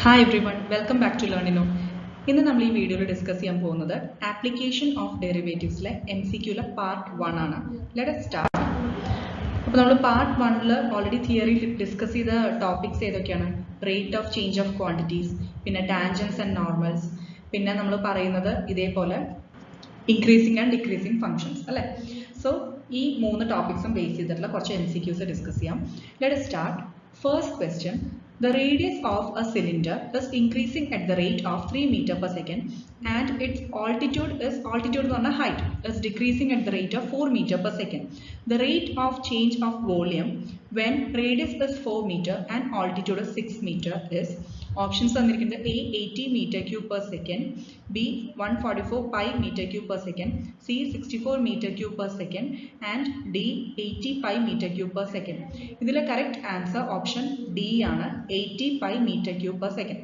Hi everyone, welcome back to Learnino. ഇന്ന് നമ്മൾ ഈ വീഡിയോയിൽ ഡിസ്കസ് ചെയ്യാൻ പോകുന്നത് ആപ്ലിക്കേഷൻ ഓഫ് ഡെറിവേറ്റീവ്സിലെ MCQലെ പാർട്ട് 1 ആണ്. Let us start. അപ്പോൾ നമ്മൾ പാർട്ട് 1ൽ ഓൾറെഡി തിയറി ഡിസ്കസ് ചെയ്ത ടോപ്പിക്സ് ഏതൊക്കെയാണ്? Rate of change of quantities, പിന്നെ ടാൻജൻസ് ആൻഡ് നോർമൽസ്, പിന്നെ നമ്മൾ പറയുന്നത് ഇതേപോലെ ഇൻക്രീസിങ് ആൻഡ് ഡിക്രീസിങ് ഫങ്ഷൻസ് അല്ലേ? സോ ഈ മൂന്ന് ടോപ്പിക്സും ബേസ് ചെയ്തിട്ടുള്ള കുറച്ച് MCQs ഡിസ്കസ് ചെയ്യാം. Let us start. First question. The radius of a cylinder is increasing at the rate of 3 meter per second and its altitude on a height is decreasing at the rate of 4 meter per second. The rate of change of volume when radius is 4 meter and altitude is 6 meter is options തന്നിരിക്കുന്നത് A 80 meter cube per second, B 144 pi meter cube per second, C 64 meter cube per second and D 80 pi meter cube per second. ഇതിലെ correct answer option D ആണ്, 80 pi meter cube per second.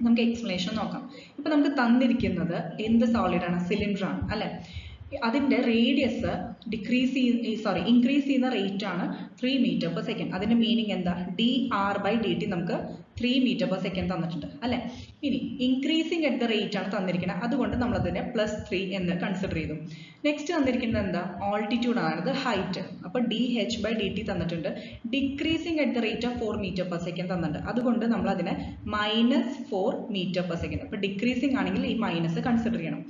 നമുക്ക് explanation നോക്കാം. ഇപ്പൊ നമുക്ക് തന്നിരിക്കുന്നത് എന്ത് solid ആണ്? Cylinder ആണ് അല്ലെ? അതിന്റെ റേഡിയസ് ഇൻക്രീസ് ചെയ്യുന്ന റേറ്റ് ആണ് 3 മീറ്റർ പെർ സെക്കൻഡ്. അതിന്റെ മീനിങ് എന്താ? dr/dt നമുക്ക് 3 മീറ്റർ പെർ സെക്കൻഡ് തന്നിട്ടുണ്ട് അല്ലെ? ഇനി ഇൻക്രീസിങ് അറ്റ് ദ റേറ്റ് ആണ് തന്നിരിക്കുന്നത്, അതുകൊണ്ട് നമ്മൾ അതിനെ +3 എന്ന് കൺസിഡർ ചെയ്തു. നെക്സ്റ്റ് തന്നിരിക്കുന്നത് എന്താ? ഓൾട്ടിറ്റ്യൂഡ് ആണ്, അത് ഹൈറ്റ്. അപ്പൊ dh/dt തന്നിട്ടുണ്ട്. Decreasing at the rate of 4 meter per second തന്നിട്ടുണ്ട്, അതുകൊണ്ട് നമ്മൾ അതിനെ -4 മീറ്റർ പെർ സെക്കൻഡ്. അപ്പൊ ഡിക്രീസിങ് ആണെങ്കിൽ ഈ മൈനസ് കൺസിഡർ ചെയ്യണം.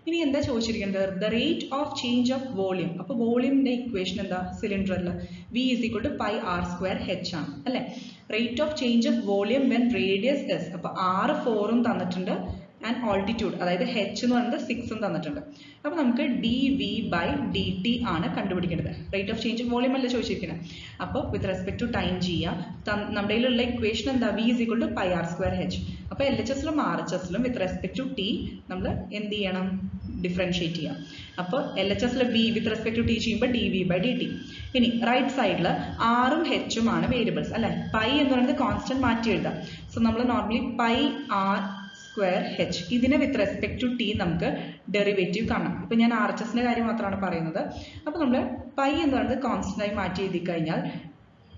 ഇനി എന്താ ചോദിച്ചിരിക്കുന്നത്? The rate of change of volume. അപ്പൊ വോളിയമിന്റെ ഇക്വേഷൻ എന്താ? സിലിണ്ടറിൽ V = πr²h ആണ് അല്ലെ? Rate of change of volume when radius S. അപ്പൊ r 4 തന്നിട്ടുണ്ട് ആൻഡ് ഓൾട്ടിറ്റ്യൂഡ് അതായത് h എന്ന് പറയുന്നത് 6 തന്നിട്ടുണ്ട്. അപ്പൊ നമുക്ക് dv/dt ആണ് കണ്ടുപിടിക്കേണ്ടത്. Rate of change of volume അല്ല ചോദിച്ചിരിക്കുന്നത്. അപ്പോൾ വിത്ത് റെസ്പെക്ട് ടു ടൈം ചെയ്യുക. നമ്മുടെ കയ്യിലുള്ള ഇക്വേഷൻ എന്താ? V = πr²h. അപ്പൊ LHSലും RHSലും വിത്ത് റെസ്പെക്ട് ടു t നമ്മൾ എന്ത് ചെയ്യണം? ഡിഫറൻഷിയേറ്റ് ചെയ്യാം. അപ്പോൾ LHSൽ v with respect to t ചെയ്യുമ്പോൾ dv/dt. ഇനി റൈറ്റ് സൈഡിൽ r ഉം h ഉം ആണ് വേരിയബിൾസ് അല്ലെ? പൈ എന്ന് പറയുന്നത് കോൺസ്റ്റന്റ് മാറ്റി എഴുതാം. സോ നമ്മൾ നോർമലി πr²h ഇതിനെ വിത്ത് റെസ്പെക്ട് ടു t നമുക്ക് ഡെറിവേറ്റീവ് കാണാം. ഇപ്പൊ ഞാൻ RHSന്റെ കാര്യം മാത്രമാണ് പറയുന്നത്. അപ്പൊ നമ്മൾ പൈ എന്ന് പറയുന്നത് കോൺസ്റ്റന്റ് ആയി മാറ്റി എഴുതി കഴിഞ്ഞാൽ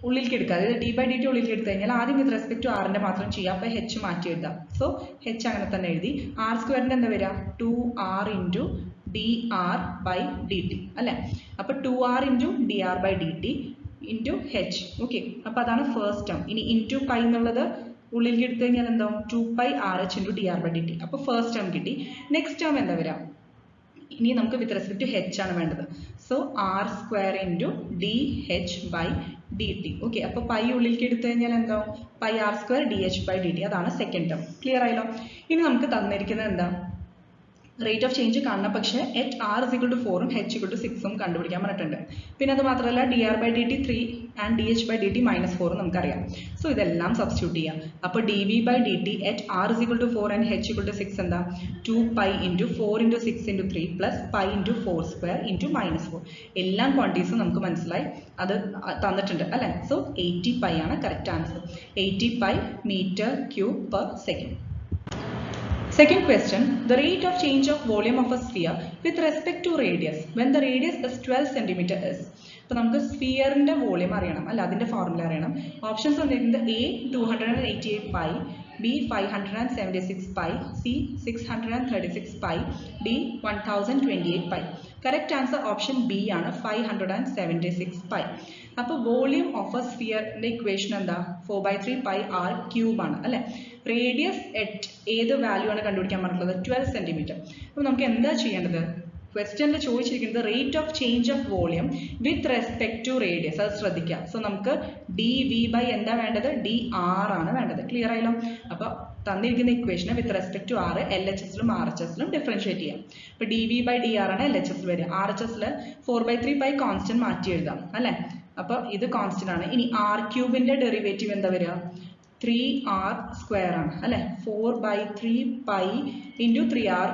ഉള്ളിലേക്ക് എടുക്കുക, അതായത് d/dt ഉള്ളിലേക്ക് എടുത്തു കഴിഞ്ഞാൽ ആദ്യം വിത്ത് റെസ്പെക്ട് ടു r ന്റെ മാത്രം ചെയ്യാം. അപ്പൊ h മാറ്റി എഴുതാം. സോ h അങ്ങനെ തന്നെ എഴുതി. r² എന്താ വരിക? 2r × dr/dt അല്ലെ? അപ്പൊ 2r × dr/dt × h. ഓക്കെ, അപ്പൊ അതാണ് ഫസ്റ്റ് ടേം. ഇനി ഇൻറ്റു പൈ എന്നുള്ളത് ഉള്ളിലേക്ക് എടുത്തു കഴിഞ്ഞാൽ എന്താവും? 2πrh × dr/dt. അപ്പൊ ഫസ്റ്റ് ടേം കിട്ടി. നെക്സ്റ്റ് ടേം എന്താ വരിക? ഇനി നമുക്ക് വിത്ത് റെസ്പെക്ട് ടു h ആണ് വേണ്ടത്. So r² × dh/dt. ഓക്കെ, അപ്പൊ പൈ ഉള്ളിലേക്ക് എടുത്തു കഴിഞ്ഞാൽ എന്താവും? πr² dh/dt. അതാണ് സെക്കൻഡ് ടേം. ക്ലിയർ ആയല്ലോ? ഇനി നമുക്ക് തന്നിരിക്കുന്നത് എന്താ? റേറ്റ് ഓഫ് ചേഞ്ച് കാണണം, പക്ഷേ at r = 4 ഉം h = 6 ഉം കണ്ടുപിടിക്കാൻ പറഞ്ഞിട്ടുണ്ട്. പിന്നെ അത് മാത്രമല്ല dr/dt 3 ആൻഡ് dh/dt -4 നമുക്കറിയാം. സോ ഇതെല്ലാം സബ്സ്റ്റിറ്റ്യൂട്ട് ചെയ്യാം. അപ്പോൾ dv/dt at r = 4 and h = 6 എന്താ? 2π × 4 × 6 × 3 + π × 4² × -4. എല്ലാം ക്വാണ്ടിറ്റീസും നമുക്ക് മനസ്സിലായി, അത് തന്നിട്ടുണ്ട് അല്ലെ? സോ 80 π ആണ് correct answer. 80 π meter cube per second. Second question, the rate of change of volume of a sphere with respect to radius when the radius is 12 cm is. അപ്പോൾ നമുക്ക് സ്ഫിയറിന്റെ വോളിയം അറിയണം അല്ല, അതിന്റെ ഫോർമുല അറിയണം. ഓപ്ഷൻസ് വന്നിരിക്കുന്നത് A 288 π, B 576 π, C 636 π, D 1028 π. Correct answer option B ആണ്, 576 π. അപ്പോൾ volume of a സ്ഫിയറിന്റെ ഇക്വേഷൻ എന്താ? 4/3 πr³ ആണ് അല്ലെ? റേഡിയസ് എറ്റ് ഏത് വാല്യൂ ആണ് കണ്ടുപിടിക്കാൻ പറഞ്ഞിട്ടുള്ളത്? 12 cm. അപ്പോൾ നമുക്ക് എന്താ ചെയ്യേണ്ടത്? ക്വസ്റ്റ്യനിൽ ചോദിച്ചിരിക്കുന്നത് rate of change of volume with respect to radius, അത് ശ്രദ്ധിക്കുക. സോ നമുക്ക് dv/ എന്താ വേണ്ടത്? dr ആണ് വേണ്ടത്. ക്ലിയർ ആയല്ലോ? അപ്പൊ തന്നിരിക്കുന്ന ഇക്വേഷനെ വിത്ത് റെസ്പെക്ട് ടു r LHSലും RHSലും ഡിഫറൻഷിയേറ്റ് ചെയ്യാം. അപ്പൊ dv/dr ആണ് LHS വരിക. RHSൽ 4/3 π കോൺസ്റ്റന്റ് മാറ്റി എഴുതാം അല്ലെ? അപ്പൊ ഇത് കോൺസ്റ്റന്റ് ആണ്. ഇനി r³ ഡെറിവേറ്റീവ് എന്താ വരിക? 3r² ആണ് അല്ലെ? 4/3 π × 3r²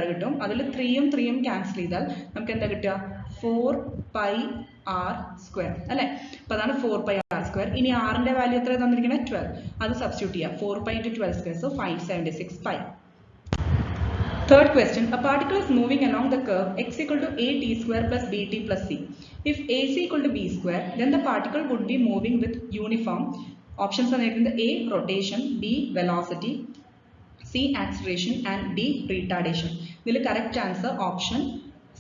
കിട്ടും. അതിൽ 3ഉം 3ഉം ക്യാൻസൽ ചെയ്താൽ നമുക്ക് എന്താ കിട്ടുക? 4πr² അല്ലെ? അപ്പൊ അതാണ് 4πr². ഇനി r ന്റെ വാല്യൂ എത്ര തന്നിരിക്കുന്നത്? 12. അത് സബ്സ്റ്റിറ്റ്യൂട്ട് ചെയ്യാം. 4π × 12², so 576 π. Third question, a particle is moving along the curve x = at² + bt + c. If ac = b², then the particle would be moving with uniform options തന്നിരിക്കുന്നത് A rotation, B velocity, C acceleration and D retardation. ഇതിൽ correct answer option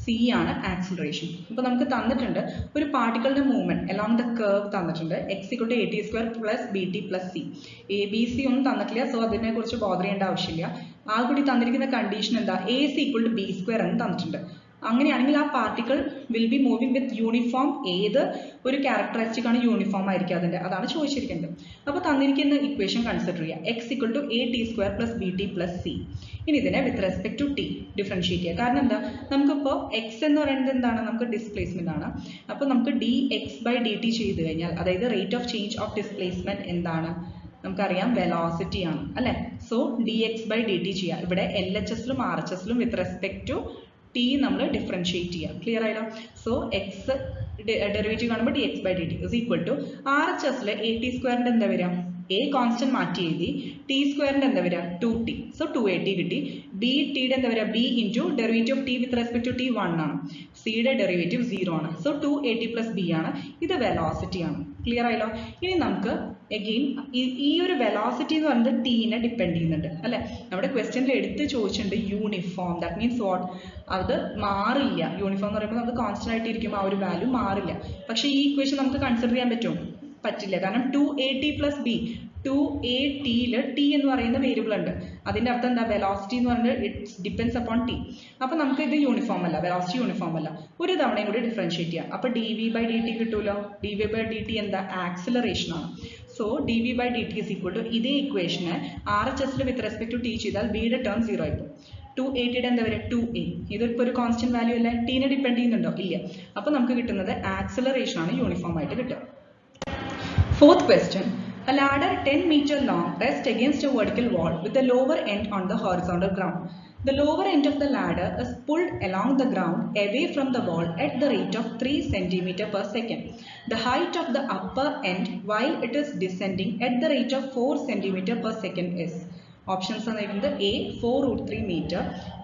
C ആണ്, acceleration. അപ്പോൾ നമുക്ക് തന്നിട്ടുണ്ട് ഒരു പാർട്ടിക്കിളിന്റെ movement along the curve തന്നിട്ടുണ്ട്, x equal to a t square plus b t plus c. A b c ഒന്നും തന്നിട്ടില്ല, സോ അതിനെ കുറിച്ച് ബോധർ ചെയ്യേണ്ട ആവശ്യമില്ല. ആ കൂടി തന്നിരിക്കുന്ന കണ്ടീഷൻ എന്താ, a c equal to b square എന്ന് തന്നിട്ടുണ്ട്. അങ്ങനെയാണെങ്കിൽ ആ particle will be moving with uniform, ഏത് ഒരു ക്യാരക്ടറിസ്റ്റിക് ആണ് യൂണിഫോം ആയിരിക്കും അതിന്റെ, അതാണ് ചോദിച്ചിരിക്കുന്നത്. അപ്പോൾ തന്നിരിക്കുന്ന ഇക്വേഷൻ കൺസിഡർ ചെയ്യുക, x equal to a t square plus b t plus c. ഇനി ഇതിനെ with respect to t differentiate ചെയ്യുക. കാരണം എന്താ, നമുക്കിപ്പോൾ എക്സ് എന്ന് പറയുന്നത് എന്താണ്, നമുക്ക് ഡിസ്പ്ലേസ്മെന്റ് ആണ്. അപ്പോൾ നമുക്ക് d x by d t ചെയ്ത് കഴിഞ്ഞാൽ, അതായത് rate of change of displacement എന്താണ്, നമുക്കറിയാം വെലോസിറ്റി ആണ് അല്ലെ. So d x by d t ചെയ്യാം. ഇവിടെ എൽ എച്ച് എസിലും ആർ എച്ച് എസിലും വിത്ത് റെസ്പെക്ട് ടു ടി നമ്മൾ ഡിഫറൻഷിയേറ്റ് ചെയ്യാം. ക്ലിയർ ആയില്ലോ. സോ എക്സ് ഡെറിവേറ്റീവ് കാണുമ്പോൾ d x by d t is equal to R H എസിൽ എ ടി സ്ക്വയറിന്റെ എന്താ വരിക, എ കോൺസ്റ്റന്റ് മാറ്റി എഴുതി, ടി സ്ക്വയറിന്റെ എന്താ വരിക 2t, സോ 2at കിട്ടി. ബി ടിയുടെ എന്താ വരിക, b into derivative of t with respect to t 1 ആണ്, സിയുടെ ഡെറിവേറ്റീവ് 0 ആണ്, സോ 2at പ്ലസ് ബി ആണ്. ഇത് വെലോസിറ്റി ആണ്. ക്ലിയർ ആയല്ലോ. ഇനി നമുക്ക് അഗെയിൻ ഈ ഒരു വെലോസിറ്റി എന്ന് പറയുന്നത് ടീനെ ഡിപ്പെൻഡ് ചെയ്യുന്നുണ്ട് അല്ലെ. നമ്മുടെ ക്വസ്റ്റ്യനിൽ എടുത്ത് ചോദിച്ചിട്ടുണ്ട് യൂണിഫോം, ദാറ്റ് മീൻസ് വാട്ട്, അത് മാറില്ല. യൂണിഫോം എന്ന് പറയുമ്പോൾ നമുക്ക് കോൺസ്റ്റന്റ് ആയിട്ട് ഇരിക്കും, ആ ഒരു വാല്യൂ മാറില്ല. പക്ഷേ ഈ ഇക്വേഷൻ നമുക്ക് കൺസിഡർ ചെയ്യാൻ പറ്റുമോ, പറ്റില്ല. കാരണം 2at plus B, 2at T എന്ന് പറയുന്ന വേരിയബിൾ ഉണ്ട്. അതിന്റെ അർത്ഥം എന്താ, വെലോസിറ്റി എന്ന് പറയുന്നത് ഇറ്റ്സ് ഡിപ്പെൻഡ്സ് അപ്പോൺ ടി. അപ്പൊ നമുക്ക് ഇത് യൂണിഫോം അല്ല, വെലോസിറ്റി യൂണിഫോം അല്ല. ഒരു തവണയും കൂടി ഡിഫറൻഷിയേറ്റ് ചെയ്യാം. അപ്പൊ d v by d t കിട്ടൂലോ. D v by d t എന്താ, ആക്സിലറേഷൻ ആണ്. So d v by d t is equal to ഇതേ ഇക്വേഷന് ആർ എച്ച് എസിൽ വിത്ത് റെസ്പെക്ട് ടു ടി ചെയ്താൽ ബിയുടെ ടേം 0 ആയിപ്പോൾ. 2at എന്താ വരിക, 2a. ഇതിപ്പോൾ ഒരു കോൺസ്റ്റന്റ് വാല്യൂ അല്ലേ, ടീനെ ഡിപ്പെൻഡ് ചെയ്യുന്നുണ്ടോ, ഇല്ല. അപ്പൊ നമുക്ക് കിട്ടുന്നത് ആക്സിലറേഷൻ ആണ് യൂണിഫോം ആയിട്ട് കിട്ടുക. Fourth question. A ladder 10 meters long rests against a vertical wall with the lower end on the horizontal ground. The lower end of the ladder is pulled along the ground away from the wall at the rate of 3 centimeters per second. The height of the upper end while it is descending at the rate of 4 centimeters per second is. Options are A 4√3 meter,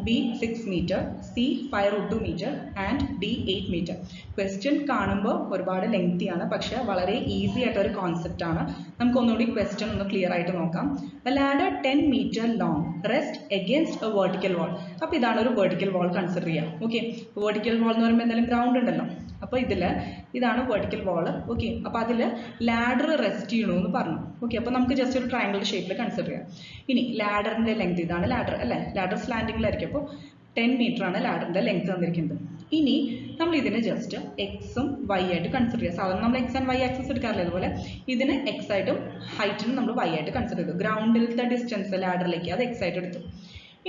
B 6 meter, C 5√2 meter and D 8 meter. Question കാണുമ്പോൾ ഒരുപാട് lengthy ആണ്, പക്ഷെ വളരെ easy ആയിട്ട് ഒരു concept ആണ്. നമുക്ക് ഒന്നുകൂടി ക്വസ്റ്റ്യൻ ഒന്ന് ക്ലിയർ ആയിട്ട് നോക്കാം. A ladder 10 meter long rest against a vertical wall. അപ്പോൾ ഇതാണ് ഒരു വെർട്ടിക്കൽ വാൾ കൺസിഡർ ചെയ്യാം. ഓക്കെ, വെർട്ടിക്കൽ വാൾ എന്ന് പറയുമ്പോൾ എന്തായാലും ഗ്രൗണ്ട് ഉണ്ടല്ലോ. അപ്പോൾ ഇതാണ് വെർട്ടിക്കൽ വാൾ. ഓക്കെ, അപ്പോൾ അതിൽ ലാഡർ റെസ്റ്റ് ചെയ്യണമെന്ന് പറഞ്ഞു. ഓക്കെ, അപ്പോൾ നമുക്ക് ജസ്റ്റ് ഒരു ട്രയാങ്കിൾ ഷേപ്പിൽ കൺസിഡർ ചെയ്യാം. ഇനി ലാഡറിന്റെ ലെങ്ത് ഇതാണ് ലാഡർ അല്ലേ, ലാഡർ സ്ലാൻഡിങ്ങിലായിരിക്കും. അപ്പോൾ 10 മീറ്റർ ആണ് ലാഡറിന്റെ ലെങ്ത് തന്നിരിക്കുന്നത്. ഇനി നമ്മൾ ഇതിനെ ജസ്റ്റ് എക്സും വൈ ആയിട്ട് കൺസിഡർ ചെയ്യുക. സാധാരണ നമ്മൾ എക്സ് ആൻഡ് വൈ ആക്സസ് എടുക്കാറില്ല, അതുപോലെ ഇതിന് എക്സ് ആയിട്ടും ഹൈറ്റിനും നമ്മൾ വൈ ആയിട്ട് കൺസിഡർ ചെയ്തു. ഗ്രൗണ്ടിലത്തെ ഡിസ്റ്റൻസ് ലാഡറിലേക്ക് അത് എക്സ് ആയിട്ട് എടുത്തു.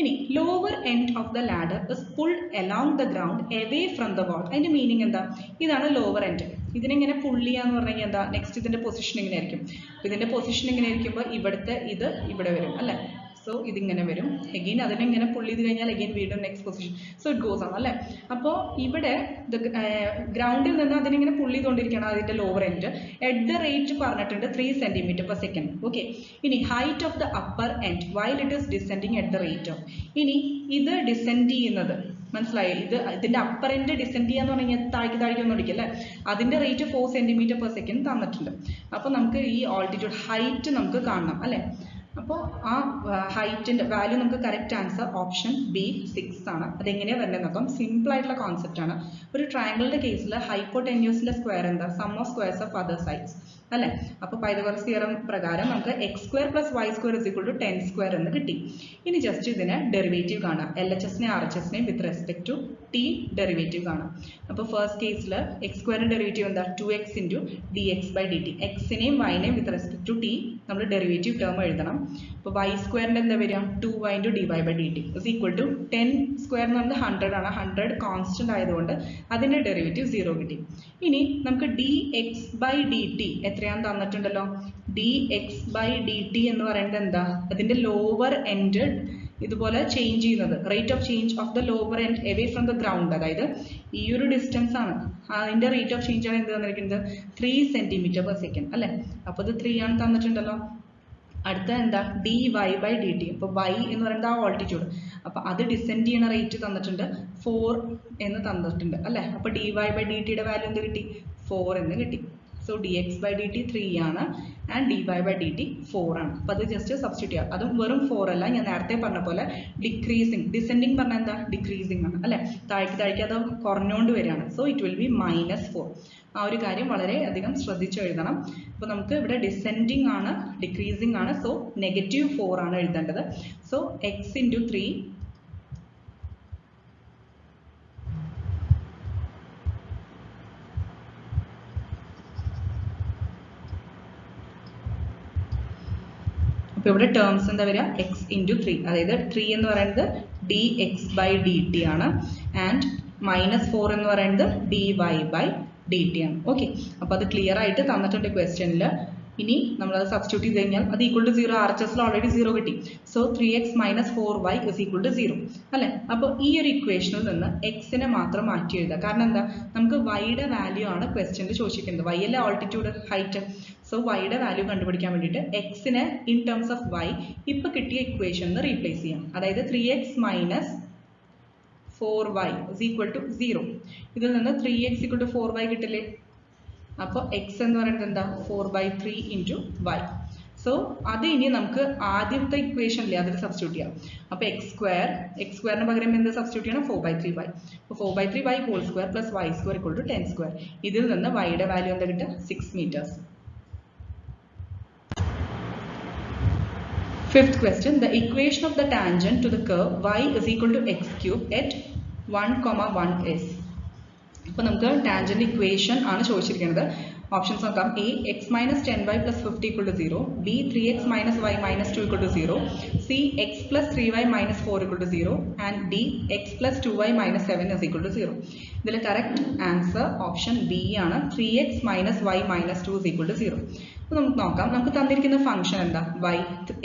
ഇനി lower end of the ladder is pulled along the ground away from the wall. അതിന്റെ മീനിങ് എന്താ, ഇതാണ് ലോവർ എൻഡ്. ഇതിനെങ്ങനെ പുൾ ചെയ്യാന്ന് പറഞ്ഞു കഴിഞ്ഞാൽ എന്താ, നെക്സ്റ്റ് ഇതിന്റെ പൊസിഷൻ ഇങ്ങനെ ആയിരിക്കും. ഇതിന്റെ പൊസിഷൻ ഇങ്ങനെ ആയിരിക്കുമ്പോൾ ഇവിടുത്തെ ഇത് ഇവിടെ വരും അല്ലെ. സോ ഇതിങ്ങനെ വരും. എഗെയിൻ അതിനെങ്ങനെ പുൾ ചെയ്ത് കഴിഞ്ഞാൽ എഗെയിൻ വീണ്ടും next position. So it goes ആണ് അല്ലേ. അപ്പോൾ ഇവിടെ ഗ്രൗണ്ടിൽ നിന്ന് അതിനിങ്ങനെ പുൾ ചെയ്തുകൊണ്ടിരിക്കണം അതിന്റെ lower end. At the rate പറഞ്ഞിട്ടുണ്ട് 3 centimeters per second. ഓക്കെ, ഇനി height of the upper end while it is descending at the rate of. ഇനി ഇത് ഡിസെൻഡ് ചെയ്യുന്നത് മനസ്സിലായോ, ഇതിന്റെ അപ്പർ എൻഡ് ഡിസെൻഡ് ചെയ്യാന്ന് പറഞ്ഞാൽ താഴേക്ക് ഒന്നും അടിക്കും അല്ലേ. അതിന്റെ റേറ്റ് 4 centimeters per second തന്നിട്ടുണ്ട്. അപ്പോൾ നമുക്ക് ഈ ഓൾട്ടിറ്റ്യൂഡ് ഹൈറ്റ് നമുക്ക് കാണണം അല്ലേ. അപ്പോൾ ആ ഹൈറ്റിന്റെ വാല്യൂ നമുക്ക് കറക്റ്റ് ആൻസർ ഓപ്ഷൻ ബി 6 ആണ്. അതെങ്ങനെയാണ് വരുന്നത് നോക്കാം. സിമ്പിൾ ആയിട്ടുള്ള കോൺസെപ്റ്റ് ആണ്. ഒരു ട്രയാങ്കിളിന്റെ കേസിൽ ഹൈപ്പോടെന്യൂസിലെ സ്ക്വയർ എന്താ, sum of squares of other sides അല്ലെ. അപ്പോൾ പൈതഗോറസ് തിയറം പ്രകാരം നമുക്ക് x square plus y square is equal to 10 square എന്ന് കിട്ടി. ഇനി ജസ്റ്റ് ഇതിനെ ഡെറിവേറ്റീവ് കാണാം. എൽ എച്ച് എസിനെയും ആർ എച്ച് എസിനെയും with respect to t derivative കാണാം. അപ്പോൾ ഫസ്റ്റ് കേസിൽ എക്സ് സ്ക്വയറിന്റെ ഡെറിവേറ്റീവ് എന്താ, 2x into d x by d t. എക്സിനെയും വൈനെയും വിത്ത് റെസ്പെക്ട് ടു ടി നമ്മൾ ഡെറിവേറ്റീവ് ടേം എഴുതണം. അപ്പോൾ y സ്ക്വയറിന്റെ എന്താ വരിക, 2y into d y by d t is equal to 10 square എന്ന് പറയുന്നത് 100 ആണ്. 100 കോൺസ്റ്റന്റ് ആയതുകൊണ്ട് അതിന്റെ ഡെറിവേറ്റീവ് 0 കിട്ടി. ഇനി നമുക്ക് d x by d t എത്രയാന്ന് തന്നിട്ടുണ്ടല്ലോ. D x by d t എന്ന് പറയുന്നത് എന്താ, അതിന്റെ ലോവർ എൻഡ് ഇതുപോലെ ചേഞ്ച് ചെയ്യുന്നത്, rate of change of the lower end away from the ground, അതായത് ഈ ഒരു ഡിസ്റ്റൻസ് ആണ്. അതിന്റെ റേറ്റ് ഓഫ് ചേഞ്ച് ആണ് എന്ത് തന്നിരിക്കുന്നത്, 3 centimeters per second അല്ലെ. അപ്പോൾ ഇത് 3 ആണ് തന്നിട്ടുണ്ടല്ലോ. അടുത്ത എന്താ, d y by d t. അപ്പോൾ വൈ എന്ന് പറയുന്നത് ആ ഓൾട്ടിറ്റ്യൂഡ്, അപ്പോൾ അത് ഡിസെൻഡ് ചെയ്യുന്ന റേറ്റ് തന്നിട്ടുണ്ട് 4 എന്ന് തന്നിട്ടുണ്ട് അല്ലെ. അപ്പോൾ ഡി വൈ ബൈ ഡി ടിയുടെ വാല്യൂ എന്ത് കിട്ടി, 4 എന്ന് കിട്ടി. സോ dx by dt 3 ആണ് ആൻഡ് dy by dt 4 ആണ്. അപ്പോൾ അത് ജസ്റ്റ് സബ്സ്റ്റിറ്റ്യൂട്ട് ചെയ്യാം. അതും വെറും 4 അല്ല, ഞാൻ നേരത്തെ പറഞ്ഞ പോലെ ഡിക്രീസിങ്, ഡിസെൻഡിങ് പറഞ്ഞാൽ എന്താ, ഡിക്രീസിങ് ആണ് അല്ലേ, താഴേക്ക് അത് കുറഞ്ഞുകൊണ്ട് വരികയാണ്. So it will be -4. ആ ഒരു കാര്യം വളരെ അധികം ശ്രദ്ധിച്ച് എഴുതണം. അപ്പോൾ നമുക്ക് ഇവിടെ ഡിസെൻഡിങ് ആണ്, ഡിക്രീസിങ് ആണ്, സോ -4 ആണ് എഴുതേണ്ടത്. സോ x into 3 ഇവിടെ ടേംസ് എന്താ വരിക, x into 3, അതായത് 3 എന്ന് പറയുന്നത് dx by dt ആണ് ആൻഡ് -4 എന്ന് പറയുന്നത് dy by dt ആണ്. ഓക്കെ, അപ്പോൾ അത് ക്ലിയർ ആയിട്ട് തന്നിട്ടുണ്ട് ക്വസ്റ്റ്യനിൽ. ഇനി നമ്മളത് സബ്സ്റ്റിറ്റ്യൂട്ട് ചെയ്ത് കഴിഞ്ഞാൽ അത് ഈക്വൽ ടു 0, RHSൽ ഓൾറെഡി 0 കിട്ടി. So 3x - 4y is equal to 0 അല്ലേ. അപ്പോൾ ഈ ഒരു ഇക്വേഷനിൽ നിന്ന് എക്സിനെ മാത്രം മാറ്റി എഴുതുക. കാരണം എന്താ, നമുക്ക് വൈയുടെ വാല്യൂ ആണ് ക്വസ്റ്റ്യനിൽ ചോദിച്ചിരിക്കുന്നത്. വൈ അല്ലേ ഓൾട്ടിറ്റ്യൂഡ്, ഹൈറ്റ്. സോ വൈയുടെ വാല്യൂ കണ്ടുപിടിക്കാൻ വേണ്ടിയിട്ട് എക്സിനെ ഇൻ ടേംസ് ഓഫ് വൈ ഇപ്പോൾ കിട്ടിയ ഇക്വേഷനിൽ റീപ്ലേസ് ചെയ്യാം. അതായത് 3x - 4y is equal to 0. ഇതിൽ നിന്ന് 3x = 4y കിട്ടില്ലേ. അപ്പോൾ എക്സ് എന്ന് പറയുന്നത് എന്താ, 4/3 into y. സോ അത് ഇനി നമുക്ക് ആദ്യത്തെ ഇക്വേഷനിലെ അതിൽ സബ്സ്റ്റിറ്റ്യൂട്ട് ചെയ്യാം. അപ്പോൾ x²ന് പകരം എന്ത് സബ്സ്റ്റിറ്റ്യൂട്ട് ചെയ്യണം, 4/3y. അപ്പോൾ 4/3y whole square plus y square = 10². ഇതിൽ നിന്ന് വൈയുടെ വാല്യൂ എന്താ കിട്ടുക, 6 meters. Fifth question, the equation of the tangent to the curve y is equal to x³ at 1, 1 is. അപ്പോൾ നമുക്ക് ടാൻജന്റ് ഇക്വേഷൻ ആണ് ചോദിച്ചിരിക്കുന്നത്. ഓപ്ഷൻസ് നോക്കാം. A x - 10y + 50 = 0, B 3x - y - 2 = 0, C x + 3y - 4 = 0 and D x + 2y - 7 is equal to 0. ഇതിൽ correct answer option B ആണ്, 3x - y - 2 is equal to 0. അപ്പോൾ നമുക്ക് നോക്കാം. നമുക്ക് തന്നിരിക്കുന്ന ഫംഗ്ഷൻ എന്താ, y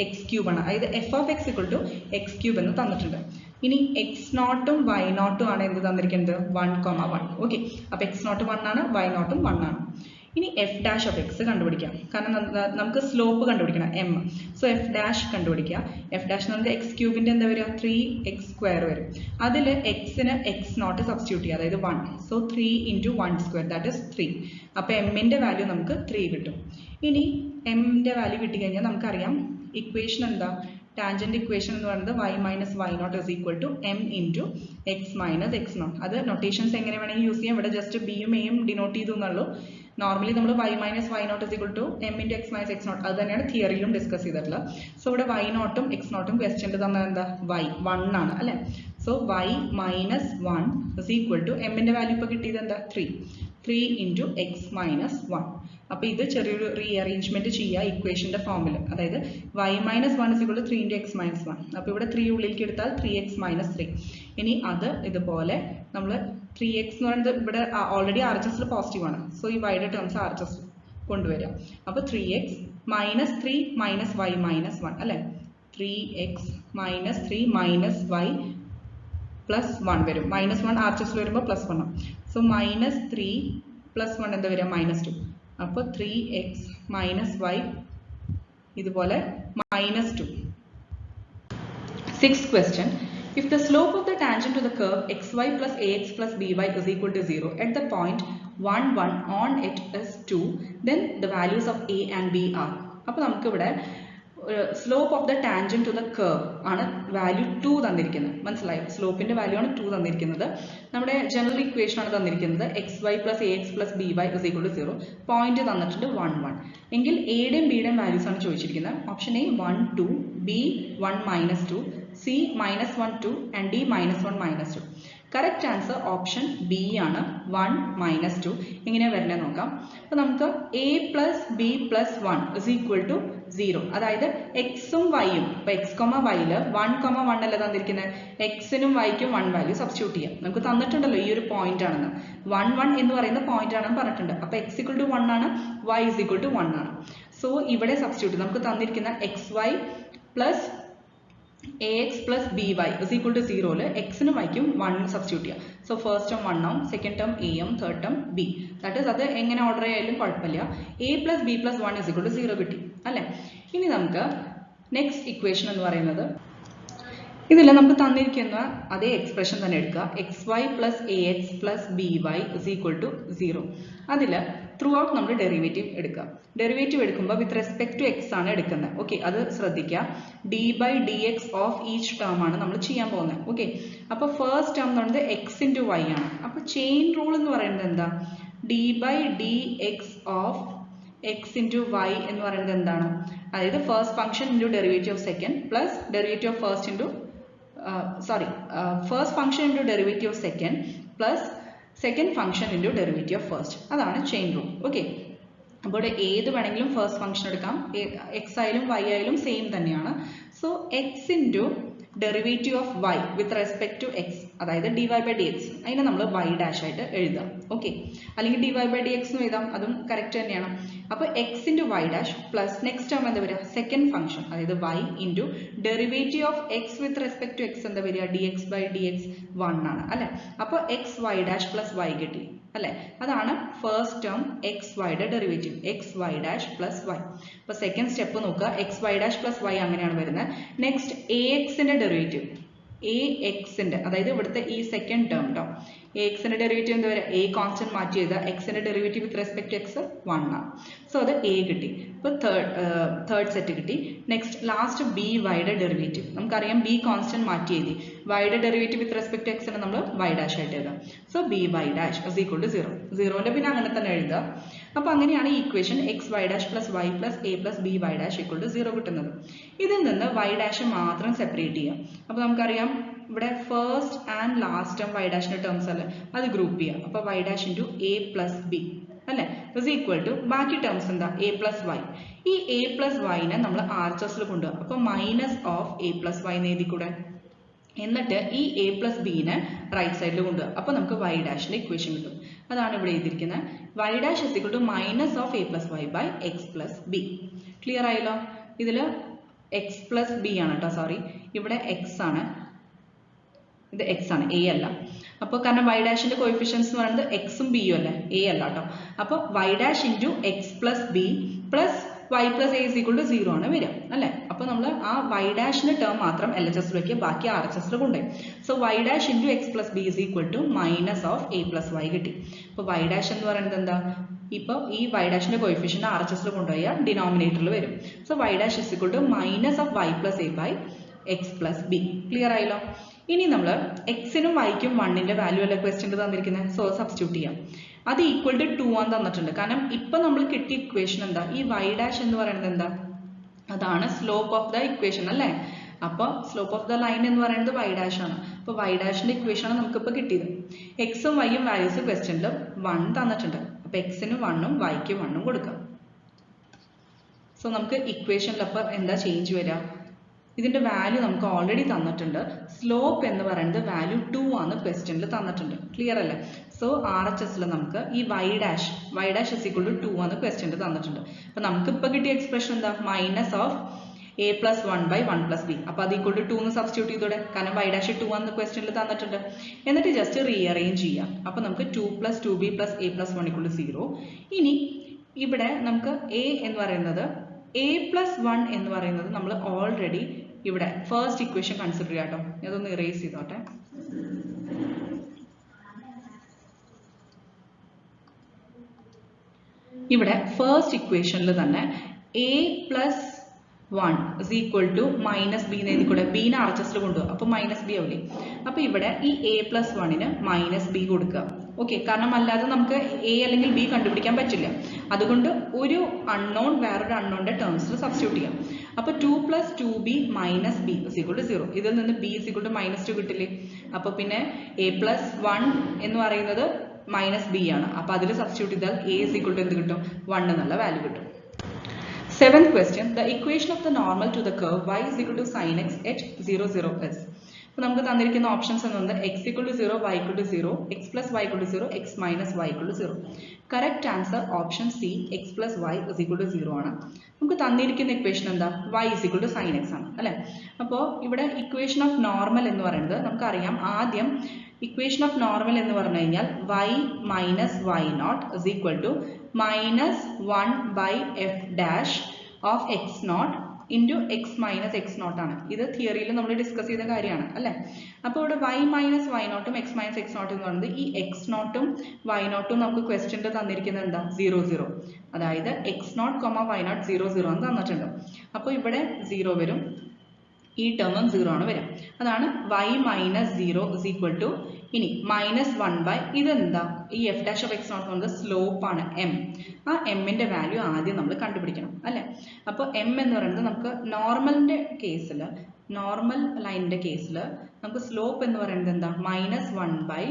x³ ആണ്, അതായത് f(x) = x³ എന്ന് തന്നിട്ടുണ്ട്. ഇനി x0 ഉം y0 ഉം ആണ് എന്ത് തന്നിരിക്കുന്നത്, 1, 1. ഓക്കെ, അപ്പോൾ x0 1 ആണ്, y0 1 ആണ്. ഇനി f' കണ്ടുപിടിക്കാം. കാരണം നമുക്ക് സ്ലോപ്പ് കണ്ടുപിടിക്കണം, m. സോ f' കണ്ടുപിടിക്കുക. f' എന്ന് പറഞ്ഞാൽ x³ എന്താ വരിക, 3x² വരും. അതിൽ എക്സിന് x0 സബ്സ്റ്റിറ്റ്യൂട്ട് ചെയ്യുക, അതായത് 1. So 3 × 1² that is 3. അപ്പോൾ എമ്മിൻ്റെ വാല്യൂ നമുക്ക് 3 കിട്ടും. ഇനി എമ്മിൻ്റെ വാല്യൂ കിട്ടിക്കഴിഞ്ഞാൽ നമുക്കറിയാം ഇക്വേഷൻ എന്താ, ടാൻജന്റ് ഇക്വേഷൻ എന്ന് പറയുന്നത് y - y0 is equal to m into x - x0. അത് നൊട്ടേഷൻസ് എങ്ങനെ വേണമെങ്കിൽ യൂസ് ചെയ്യാം. ഇവിടെ ജസ്റ്റ് ബിയും എയും ഡിനോട്ട് ചെയ്തു എന്നുള്ളൂ. നോർമലി നമ്മൾ y - y0 is equal to m into x - x0, അത് തന്നെയാണ് തിയറിയിലും ഡിസ്കസ് ചെയ്തിട്ടുള്ളത്. സോ ഇവിടെ y0 ഉം x0 ഉം ക്വസ്റ്റ്യനിൽ തന്നത് എന്താ, y 1 ആണ് അല്ലേ. So y - 1 is equal to എമ്മിൻ്റെ വാല്യൂ ഇപ്പോൾ കിട്ടിയത് എന്താ, 3 into x - 1. അപ്പോൾ ഇത് ചെറിയൊരു റീഅറേഞ്ച്മെന്റ് ചെയ്യുക ഇക്വേഷന്റെ ഫോമിൽ. അതായത് y - 1 is equal to 3 into x - 1. അപ്പോൾ ഇവിടെ 3 ഉള്ളിലേക്ക് എടുത്താൽ 3x - 3. ഇനി അത് ഇതുപോലെ നമ്മൾ 3x എന്ന് പറയുന്നത് ഇവിടെ ഓൾറെഡി RHSൽ പോസിറ്റീവ് ആണ്. സോ ഈ y യുടെ ടേംസ് RHS കൊണ്ടുവരിക. അപ്പോൾ 3x - 3 - y - 1 അല്ലേ. 3x - 3 - y + 1 വരും. -1 RHSൽ വരുമ്പോൾ +1 ആണ്. സോ -3 + 1 എന്താ വരിക, -2. അപ്പോൾ 3x - y ഇതുപോലെ -2. Sixth question, if the slope of the tangent to the curve xy + ax + by is equal to 0 at the point 1, 1 on it is 2, then the values of a and b are. അപ്പോൾ നമുക്കിവിടെ slope of the tangent to the curve ആണ് value 2 തന്നിരിക്കുന്നത്. മനസ്സിലായോ, സ്ലോപ്പിന്റെ value ആണ് 2 തന്നിരിക്കുന്നത്. നമ്മുടെ general equation ആണ് തന്നിരിക്കുന്നത് xy + ax + by is equal to 0. Point തന്നിട്ടുണ്ട് 1, 1. എങ്കിൽ എയുടെയും ബിയുടെയും വാല്യൂസ് ആണ് ചോദിച്ചിരിക്കുന്നത്. Option A 1, 2, B 1 - 2, C -1, 2 and d -1, -2. Correct answer option B ആണ്, 1, -2. എങ്ങനെയാണ് വരുന്നത് നോക്കാം. അപ്പോൾ നമുക്ക് a + b + 1 is equal to 0. അതായത് എക്സും വൈയും, ഇപ്പോൾ x, yയിൽ 1, 1 അല്ല തന്നിരിക്കുന്നത്. എക്സിനും വൈക്കും 1 വാല്യൂ സബ്സ്റ്റിറ്റ്യൂട്ട് ചെയ്യാം. നമുക്ക് തന്നിട്ടുണ്ടല്ലോ ഈ ഒരു പോയിന്റ് ആണെന്ന്, 1, 1 എന്ന് പറയുന്ന പോയിന്റ് ആണെന്ന് പറഞ്ഞിട്ടുണ്ട്. അപ്പോൾ x = 1 ആണ്, y = 1 ആണ്. സോ ഇവിടെ സബ്സ്റ്റിറ്റ്യൂട്ട് നമുക്ക് തന്നിരിക്കുന്ന xy + ax + by is equal to 0 എക്സിനും വൈക്കും 1 substitute ചെയ്യാം. സോ ഫസ്റ്റ് ടേം 1 ആവും, സെക്കൻഡ് ടേം a ഉം third term b. That is അത് എങ്ങനെ ഓർഡർ ചെയ്യാലും കുഴപ്പമില്ല. a + b + 1 is equal to 0 കിട്ടി അല്ലേ. ഇനി നമുക്ക് നെക്സ്റ്റ് ഇക്വേഷൻ എന്ന് പറയുന്നത് ഇതിൽ നമുക്ക് തന്നിരിക്കുന്ന അതേ എക്സ്പ്രഷൻ തന്നെ എടുക്കുക. xy plus ax plus by is equal to 0. അതിൽ ത്രൂ ഔട്ട് നമ്മൾ ഡെറിവേറ്റീവ് എടുക്കുക. ഡെറിവേറ്റീവ് എടുക്കുമ്പോൾ വിത്ത് റെസ്പെക്ട് ടു എക്സ് ആണ് എടുക്കുന്നത്. ഓക്കെ, അത് ശ്രദ്ധിക്കുക. D by d x of each term ആണ് നമ്മൾ ചെയ്യാൻ പോകുന്നത്. ഓക്കെ, അപ്പോൾ ഫസ്റ്റ് ടേം എന്ന് പറയുന്നത് എക്സ് ഇൻറ്റു വൈ ആണ്. അപ്പോൾ ചെയിൻ റൂൾ എന്ന് പറയുന്നത് എന്താ? D by d x of x into y എന്ന് പറയുന്നത് എന്താണ്? അതായത് first function into derivative of second plus derivative of first into first function into derivative of second plus second function into derivative of first. അതാണ് chain rule. Okay, അപ്പോൾ ഏത് വേണമെങ്കിലും first function എടുക്കാം. X ആയാലും വൈ ആയാലും same തന്നെയാണ്. So x into derivative of y with respect to x, അതായത് d y by d x, അതിനെ നമ്മൾ വൈ ഡാഷ് ആയിട്ട് എഴുതാം. ഓക്കെ, അല്ലെങ്കിൽ d y by d x എന്ന് എഴുതാം, അതും കറക്റ്റ് തന്നെയാണ്. അപ്പോൾ x into y dash plus next term എന്താ വരിക? സെക്കൻഡ് ഫംഗ്ഷൻ, അതായത് y into derivative of X with respect to x എന്താ വരിക? D x by d x 1 ആണ് അല്ലെ. അപ്പോൾ x y dash plus y കിട്ടി അല്ലെ. അതാണ് ഫസ്റ്റ് ടേം എക്സ് വൈയുടെ derivative, x y dash plus y. അപ്പോൾ സെക്കൻഡ് സ്റ്റെപ്പ് നോക്കുക, x y dash plus y അങ്ങനെയാണ് വരുന്നത്. നെക്സ്റ്റ് എ എക്സിന്റെ ഡെറിവേറ്റീവ്, എ എക്സിന്റെ, അതായത് ഇവിടുത്തെ ഈ സെക്കൻഡ് ടേം കേട്ടോ. എ എക്സിന്റെ ഡെറിവേറ്റീവ് എന്താ വരിക? എ കോൺസ്റ്റന്റ് മാറ്റി ചെയ്താൽ എക്സിന്റെ derivative with respect to x 1 ആണ്. സോ അത് എ കിട്ടി. ഇപ്പോൾ തേർഡ് സെറ്റ് കിട്ടി. നെക്സ്റ്റ് ലാസ്റ്റ് ബി വൈയുടെ ഡെറിവേറ്റീവ്, നമുക്കറിയാം ബി കോൺസ്റ്റന്റ് മാറ്റി എഴുതി, വൈയുടെ ഡെറിവേറ്റീവ് വിത്ത് റെസ്പെക്ട് ടു എക്സിനെ നമ്മൾ വൈ ഡാഷ് ആയിട്ട് എഴുതാം. So b y dash is equal to 0. 0ന്റെ പിന്നെ അങ്ങനെ തന്നെ എഴുതുക. അപ്പോൾ അങ്ങനെയാണ് ഈ equation x y dash plus y plus a plus b y dash equal to 0 കിട്ടുന്നത്. ഇതിൽ നിന്ന് വൈ ഡാഷ് മാത്രം സെപ്പറേറ്റ് ചെയ്യാം. അപ്പോൾ നമുക്കറിയാം ഇവിടെ first and last term y ഡാഷിന്റെ ടേംസ് അല്ലേ, അത് ഗ്രൂപ്പ് ചെയ്യാം. അപ്പോൾ y dash into a plus b അല്ലെ ഇസ് ഈക്വൽ ടു ബാക്കി ടേംസ് എന്താ? A plus y. ഈ എ പ്ലസ് വൈനെ നമ്മൾ ആർ എച്ച് എസിൽ കൊണ്ടുപോകാം. അപ്പോൾ minus of a plus y എന്ന് എഴുതിക്കൂടെ? എന്നിട്ട് ഈ എ പ്ലസ് ബിനെ റൈറ്റ് സൈഡിൽ കൊണ്ടുപോകാം. അപ്പോൾ നമുക്ക് വൈ ഡാഷിന്റെ ഇക്വേഷൻ കിട്ടും. അതാണ് ഇവിടെ എഴുതിയിരിക്കുന്നത്. Y dash is equal to minus of a plus y by x plus b. Clear ആയല്ലോ? ഇതിൽ എക്സ് പ്ലസ് ബി ആണ് കേട്ടോ, സോറി, ഇവിടെ എക്സ് ആണ്, ഇത് എക്സ് ആണ്, എ അല്ല. അപ്പോൾ കാരണം വൈ ഡാഷിന്റെ കോഎഫിഷ്യൻസ് എന്ന് പറയുന്നത് എക്സും ബിയും അല്ലേ, എ അല്ല കേട്ടോ. അപ്പോൾ y dash into x plus b plus y plus a is equal to 0 ആണ് വരിക അല്ലേ. അപ്പോൾ നമ്മൾ ആ വൈ ഡാഷിന്റെ ടേം മാത്രം എൽ എച്ച് എസ് വയ്ക്കുക, ബാക്കി ആർ എച്ച് എസിൽ കൊണ്ടുപോയി. So y dash into x plus b is equal to minus of a plus y കിട്ടി. അപ്പോൾ വൈ ഡാഷ് എന്ന് പറയുന്നത് എന്താ? ഇപ്പോൾ ഈ വൈ ഡാഷിന്റെ കോഎഫിഷ്യന്റ് ആർ എച്ച് എസിൽ കൊണ്ടുപോയാൽ ഡിനോമിനേറ്ററിൽ വരും. So y dash is equal to minus of y plus a by x plus b. Clear ആയല്ലോ? ഇനി നമ്മൾ എക്സിനും വൈക്കും 1ന്റെ വാല്യൂ അല്ല ക്വസ്റ്റ്യൻ തന്നിരിക്കുന്നത്. സോ സബ്സ്റ്റിറ്റ്യൂട്ട് ചെയ്യാം. അത് ഈക്വൽ ടു 2 ആണെന്ന് തന്നിട്ടുണ്ട്. കാരണം ഇപ്പൊ നമ്മൾ കിട്ടിയ ഇക്വേഷൻ എന്താ? ഈ വൈ ഡാഷ് എന്ന് പറയുന്നത് എന്താ? അതാണ് സ്ലോപ്പ് ഓഫ് ദ ഇക്വേഷൻ അല്ലേ. അപ്പോൾ സ്ലോപ്പ് ഓഫ് ദ ലൈൻ എന്ന് പറയുന്നത് വൈ ഡാഷ് ആണ്. അപ്പോൾ വൈ ഡാഷിന്റെ ഇക്വേഷൻ ആണ് നമുക്കിപ്പോൾ കിട്ടിയത്. എക്സും വൈയും വാല്യൂസ് ക്വസ്റ്റ്യനിൽ 1 തന്നിട്ടുണ്ട്. അപ്പോൾ എക്സിന് 1ഉം വൈക്ക് 1ഉം കൊടുക്കാം. സോ നമുക്ക് ഇക്വേഷനിൽ അപ്പോൾ എന്താ ചേഞ്ച് വരിക? ഇതിന്റെ വാല്യൂ നമുക്ക് ഓൾറെഡി തന്നിട്ടുണ്ട്. സ്ലോപ്പ് എന്ന് പറയുന്നത് വാല്യൂ 2 ആണ് ക്വസ്റ്റ്യനിൽ തന്നിട്ടുണ്ട്. ക്ലിയർ അല്ലേ? സോ ആർ എച്ച് എസിൽ നമുക്ക് ഈ y dash is equal to 2 ആണ് ക്വസ്റ്റ്യനിൽ തന്നിട്ടുണ്ട്. അപ്പൊ നമുക്ക് ഇപ്പൊ കിട്ടിയ എക്സ്പ്രഷൻ എന്താ? Minus of a plus 1 by 1 plus b. അപ്പൊ അത് ഈക്വൽ ടു 2 എന്ന് സബ്സ്റ്റിറ്റ്യൂട്ട് ചെയ്തോടെ, കാരണം വൈ ഡാഷ് 2 ആണ് ക്വസ്റ്റ്യനിൽ തന്നിട്ടുണ്ട്. എന്നിട്ട് ജസ്റ്റ് റീഅറേഞ്ച് ചെയ്യാം. അപ്പൊ നമുക്ക് 2 plus 2b plus a plus 1 equal to 0. ഇനി ഇവിടെ നമുക്ക് എ എന്ന് പറയുന്നത് എ പ്ലസ് 1 എന്ന് പറയുന്നത് നമ്മൾ ഓൾറെഡി ഇവിടെ ഫസ്റ്റ് ഇക്വേഷൻ കൺസിഡർ ചെയ്യാം കേട്ടോ. അതൊന്ന് ഇറേസ് ചെയ്തോട്ടെ. ഇവിടെ ഫസ്റ്റ് ഇക്വേഷനിൽ തന്നെ a plus 1 is equal to minus b എന്ന് എഴുതിക്കൂടെ? ബീനെ ആർ എച്ച് എസിൽ കൊണ്ടുപോകും. അപ്പോൾ മൈനസ് ബി ആവില്ലേ? അപ്പൊ ഇവിടെ ഈ എ പ്ലസ് 1ന് മൈനസ് ബി കൊടുക്കുക. ഓക്കെ, കാരണം അല്ലാതെ നമുക്ക് എ അല്ലെങ്കിൽ ബി കണ്ടുപിടിക്കാൻ പറ്റില്ല. അതുകൊണ്ട് ഒരു അൺനോൺ വേറൊരു അൺനോണിന്റെ ടേംസിൽ സബ്സ്റ്റിറ്റ്യൂട്ട് ചെയ്യാം. അപ്പോൾ 2 plus 2b minus b is equal to 0. ഇതിൽ നിന്ന് b is equal to minus 2 കിട്ടില്ലേ? അപ്പോൾ പിന്നെ എ പ്ലസ് 1 എന്ന് പറയുന്നത് മൈനസ് ബി ആണ്. അപ്പോൾ അതിൽ സബ്സ്റ്റിറ്റ്യൂട്ട് ചെയ്താൽ എ ഇസ് ഈക്വൽ ടു എന്ത് കിട്ടും? 1 എന്നുള്ള വാല്യൂ കിട്ടും. Seventh question, the equation of the normal to the curve y is equal to sin x at 0, 0 is. അപ്പോൾ നമുക്ക് തന്നിരിക്കുന്ന ഓപ്ഷൻസ് എന്നുണ്ട് x equal to 0, y equal to 0, x plus y equal to 0, x minus y equal to 0. Correct answer option C, x plus y is equal to 0 ആണ്. നമുക്ക് തന്നിരിക്കുന്ന equation എന്താ? y is equal to sin x ആണ് അല്ലേ. അപ്പോൾ ഇവിടെ equation of normal എന്ന് പറയുന്നത് നമുക്കറിയാം. ആദ്യം ഇക്വേഷൻ ഓഫ് നോർമൽ എന്ന് പറഞ്ഞു കഴിഞ്ഞാൽ y minus y naught is equal to minus 1 by f dash of x naught into x minus x naught ആണ്. ഇത് തിയറിയിൽ നമ്മൾ ഡിസ്കസ് ചെയ്ത കാര്യമാണ് അല്ലേ. അപ്പോൾ ഇവിടെ വൈ മൈനസ് വൈ നോട്ടും എക്സ് മൈനസ് എക്സ് നോട്ടും എന്ന് പറയുന്നത് ഈ എക്സ് നോട്ടും വൈ നോട്ടും നമുക്ക് ക്വസ്റ്റ്യനിൽ തന്നിരിക്കുന്നത് എന്താ 0 0, അതായത് x naught comma y naught 0 0 എന്ന് തന്നിട്ടുണ്ട്. അപ്പോൾ ഇവിടെ 0 വരും, ഈ ടേമും 0 ആണ് വരിക. അതാണ് y minus 0 is equal to ഇനി മൈനസ് 1 ഇതെന്താ ഈ f dash of x naught എന്ന് പറയുന്നത് സ്ലോപ്പ് ആണ് m. ആ എമ്മിന്റെ വാല്യൂ ആദ്യം നമ്മൾ കണ്ടുപിടിക്കണം അല്ലേ. അപ്പോൾ m എന്ന് പറയുന്നത് നമുക്ക് നോർമലിന്റെ കേസിൽ, നോർമൽ ലൈനിന്റെ കേസിൽ നമുക്ക് സ്ലോപ്പ് എന്ന് പറയുന്നത് എന്താ മൈനസ് 1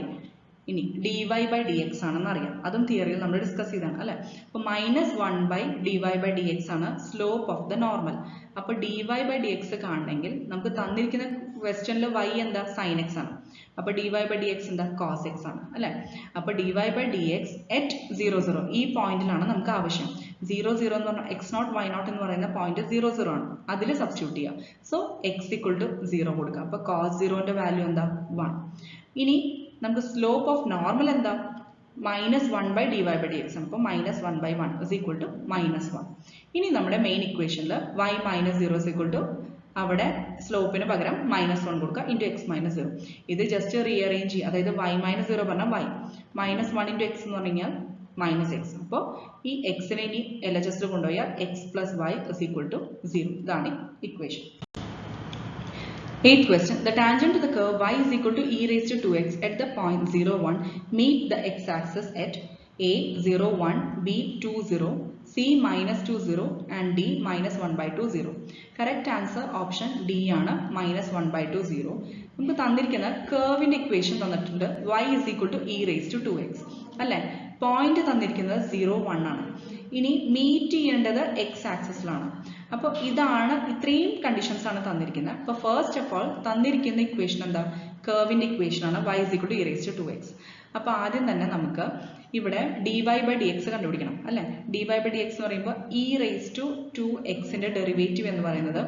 ഇനി dy ബൈ ഡി എക്സ് ആണെന്ന് അറിയാം. അതും തിയറിയിൽ നമ്മൾ ഡിസ്കസ് ചെയ്താണ് അല്ലേ. അപ്പോൾ minus 1 dy by d x ആണ് സ്ലോപ്പ് ഓഫ് ദ നോർമൽ. അപ്പോൾ dy ബൈ ഡി എക്സ് കാണണമെങ്കിൽ നമുക്ക് തന്നിരിക്കുന്ന ക്വസ്റ്റ്യനിൽ y എന്താ സൈൻ എക്സ് ആണ്. അപ്പോൾ dy ബൈ ഡി എക്സ് എന്താ കോസ് എക്സ് ആണ് അല്ലേ. അപ്പോൾ dy by d x at 0 0 ഈ പോയിന്റിലാണ് നമുക്ക് ആവശ്യം. 0 0 എന്ന് പറഞ്ഞാൽ എക്സ് നോട്ട് വൈ നോട്ട് എന്ന് പറയുന്ന പോയിന്റ് 0 0 ആണ്. അതിൽ സബ്സ്റ്റിറ്റ്യൂട്ട് ചെയ്യുക. സോ എക്സ് ഈക്വൽ ടു 0 കൊടുക്കുക. അപ്പോൾ കോസ് 0ന്റെ വാല്യൂ എന്താ 1. ഇനി നമുക്ക് സ്ലോപ്പ് ഓഫ് നോർമൽ എന്താ minus 1 dy by d x ആണ്. അപ്പോൾ minus 1/1 is equal to minus 1. ഇനി നമ്മുടെ മെയിൻ ഇക്വേഷനിൽ y minus 0 is equal to അവിടെ സ്ലോപ്പിന് പകരം മൈനസ് 1 കൊടുക്കുക ഇൻറ്റു എക്സ് മൈനസ് 0. ഇത് ജസ്റ്റ് റീഅറേഞ്ച് ചെയ്യുക. അതായത് y മൈനസ് 0 പറഞ്ഞാൽ y മൈനസ് 1 ഇൻറ്റു എക്സ് എന്ന് പറഞ്ഞു കഴിഞ്ഞാൽ മൈനസ് എക്സ്. അപ്പോൾ ഈ എക്സിനെ ഇനി LHS കൊണ്ടുപോയാൽ x plus y is equal to 0. ഇതാണ് equation. 8th question. The tangent to the curve y is equal to e raised to 2x at the point 0 1 meet the x-axis at a 0 1, b 2 0, c minus 2 0 and d minus 1/2 0. Correct answer option D ആണ് minus 1/2 0. നമുക്ക് തന്നിരിക്കുന്ന curveന്റെ equation തന്നിട്ടുണ്ട് y is equal to e raised to 2x അല്ലേ. Point തന്നിരിക്കുന്നത് 0 1 ആണ്. ഇനി meet ചെയ്യേണ്ടത് X ആക്സിസിലാണ്. അപ്പോൾ ഇതാണ് ഇത്രയും കണ്ടീഷൻസ് ആണ് തന്നിരിക്കുന്നത്. അപ്പോൾ ഫസ്റ്റ് ഓഫ് ഓൾ തന്നിരിക്കുന്ന ഇക്വേഷൻ എന്താ കർവിന്റെ ഇക്വേഷൻ ആണ് y is equal to e raised to 2x. അപ്പോൾ ആദ്യം തന്നെ നമുക്ക് ഇവിടെ dy ബൈ ഡി എക്സ് കണ്ടുപിടിക്കണം അല്ലേ. dy ബൈ ഡി എക്സ് എന്ന് പറയുമ്പോൾ e raised to 2xന്റെ ഡെറിവേറ്റീവ് എന്ന് പറയുന്നത്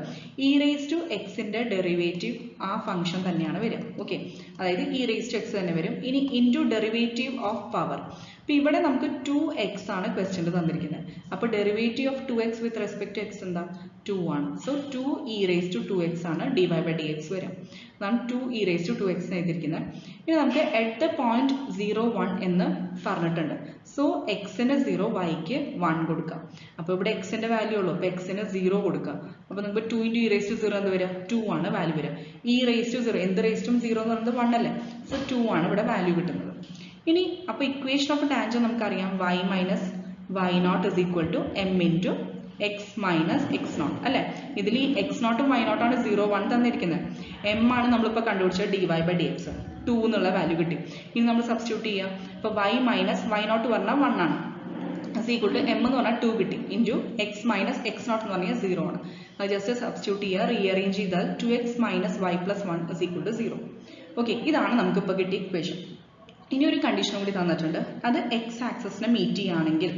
e raised to xന്റെ ഡെറിവേറ്റീവ് ആ ഫംഗ്ഷൻ തന്നെയാണ് വരിക. ഓക്കെ, അതായത് e raised to x തന്നെ വരും. ഇനി ഇൻറ്റു ഡെറിവേറ്റീവ് ഓഫ് പവർ. അപ്പോൾ ഇവിടെ നമുക്ക് 2x ആണ് ക്വസ്റ്റ്യനിൽ തന്നിരിക്കുന്നത്. അപ്പോൾ derivative of 2x with respect to x എന്താ 2 ആണ്. So 2e raised to 2x ആണ് dy ബൈ ഡി എക്സ് വരും. അതാണ് 2e raised to 2x എഴുതിയിരിക്കുന്നത്. ഇനി നമുക്ക് at the point 0 1 എന്ന് പറഞ്ഞിട്ടുണ്ട്. സോ എക്സിന് 0 വൈക്ക് 1 കൊടുക്കാം. അപ്പോൾ ഇവിടെ എക്സിന്റെ വാല്യൂ ഉള്ളൂ. അപ്പോൾ എക്സിന് 0 കൊടുക്കാം. അപ്പോൾ നമുക്ക് 2 ഇൻറ്റു e raised to 0 എന്ത് വരിക 2 ആണ് വാല്യൂ വരിക. e raised to 0 എന്ത് റേസ്റ്റും 0 എന്ന് പറയുന്നത് 1 അല്ലേ. സോ 2 ആണ് ഇവിടെ വാല്യൂ കിട്ടുന്നത്. ഇനി അപ്പോൾ ഇക്വേഷൻ ഓഫ് ടാൻജന്റ് നമുക്കറിയാം y minus y naught is equal to m into x minus x naught അല്ലേ. ഇതിൽ ഈ എക്സ് നോട്ടും വൈ നോട്ടാണ് 0 1 തന്നിരിക്കുന്നത്. m ആണ് നമ്മളിപ്പോൾ കണ്ടുപിടിച്ചത് dy ബൈ ഡി എക്സ് 2 എന്നുള്ള വാല്യൂ കിട്ടി. ഇനി നമ്മൾ സബ്സ്റ്റിറ്റ്യൂട്ട് ചെയ്യുക. അപ്പോൾ y മൈനസ് വൈ നോട്ട് പറഞ്ഞാൽ 1 ആണ്. ഇസ് ഈക്വൽ ടു m എന്ന് പറഞ്ഞാൽ 2 കിട്ടി into x minus x naught എന്ന് പറഞ്ഞാൽ 0 ആണ്. അത് ജസ്റ്റ് സബ്സ്റ്റിറ്റ്യൂട്ട് ചെയ്യുക. റീഅറേഞ്ച് ചെയ്താൽ 2x minus y plus 1 is equal to 0. Okay, ഇതാണ് നമുക്കിപ്പോൾ കിട്ടിയ ഇക്വേഷൻ. ഇനി ഒരു കണ്ടീഷൻ കൂടി തന്നിട്ടുണ്ട്. അത് എക്സ് ആക്സിസിനെ മീറ്റ് ചെയ്യുകയാണെങ്കിൽ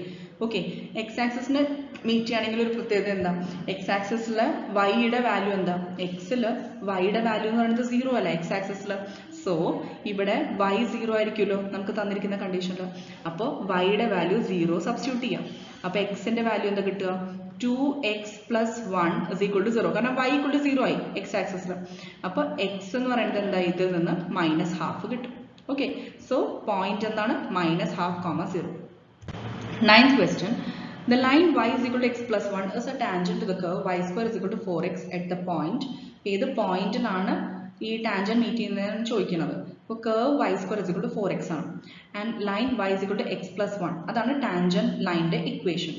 ഓക്കെ, എക്സ് ആക്സിസിനെ മീറ്റ് ചെയ്യുകയാണെങ്കിൽ ഒരു പ്രത്യേകത എന്താ എക്സ് ആക്സിസിൽ വൈയുടെ വാല്യൂ എന്താ എക്സിൽ വൈയുടെ വാല്യൂ എന്ന് പറയുന്നത് 0 അല്ല എക്സ് ആക്സിസിൽ. സോ ഇവിടെ y 0 ആയിരിക്കുമല്ലോ നമുക്ക് തന്നിരിക്കുന്ന കണ്ടീഷനിൽ. അപ്പോൾ വൈയുടെ വാല്യൂ 0 സബ്സ്റ്റിറ്റ്യൂട്ട് ചെയ്യാം. അപ്പോൾ എക്സിന്റെ വാല്യൂ എന്താ കിട്ടുക 2x plus 1 is equal to 0. കാരണം y ഈക്വൽ ടു 0 ആയി എക്സ് ആക്സിസിൽ. അപ്പോൾ എക്സ് എന്ന് പറയുന്നത് എന്താ ഇതിൽ നിന്ന് മൈനസ് ഹാഫ് കിട്ടും. Okay, so point എന്താണ് minus half comma 0. 9th question. The line y is equal to x plus 1 is a tangent to the curve y square is equal to 4x at the point. ഏത് പോയിന്റിലാണ് ഈ tangent meet ചെയ്യുന്നതെന്ന് ചോദിക്കുന്നത്. അപ്പോൾ curve y square is equal to 4x ആണ്. And line y is equal to x plus 1. അതാണ് tangent ലൈനിന്റെ equation.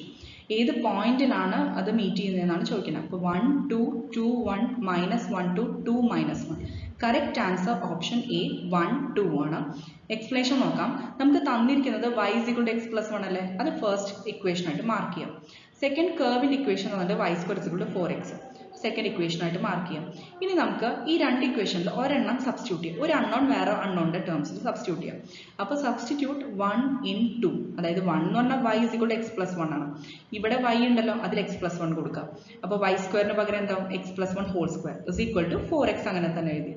ഏത് പോയിന്റിലാണ് അത് മീറ്റ് ചെയ്യുന്നതെന്നാണ് ചോദിക്കുന്നത്. അപ്പോൾ 1 2 2 1 minus 1 2 2 minus 1. Correct answer option A 1 2 ആണ്. എക്സ്പ്ലനേഷൻ നോക്കാം. നമുക്ക് തന്നിരിക്കുന്നത് y is equal to x plus 1 അല്ലേ. അത് ഫസ്റ്റ് ഇക്വേഷൻ ആയിട്ട് മാർക്ക് ചെയ്യാം. സെക്കൻഡ് കർവിന്റെ ഇക്വേഷൻ വന്നിട്ട് y square is equal to 4x. Second equation ആയിട്ട് മാർക്ക് ചെയ്യാം. ഇനി നമുക്ക് ഈ രണ്ട് ഇക്വേഷനിൽ ഒരെണ്ണം സബ്സ്റ്റിറ്റ്യൂട്ട് ചെയ്യാം. ഒരു അൺനോൺ വേറെ അൺനോണിന്റെ ടേംസിൽ സബ്സ്റ്റിറ്റ്യൂട്ട് ചെയ്യാം. അപ്പോൾ സബ്സ്റ്റിറ്റ്യൂട്ട് 1 in 2, അതായത് 1 എന്ന് പറഞ്ഞാൽ y is equal to x plus 1 ആണ്. ഇവിടെ y ഉണ്ടല്ലോ, അതിൽ x plus 1 കൊടുക്കുക. അപ്പോൾ y സ്ക്വയറിന് പകരം എന്താവും x plus 1 whole square is equal to 4x അങ്ങനെ തന്നെ എഴുതി.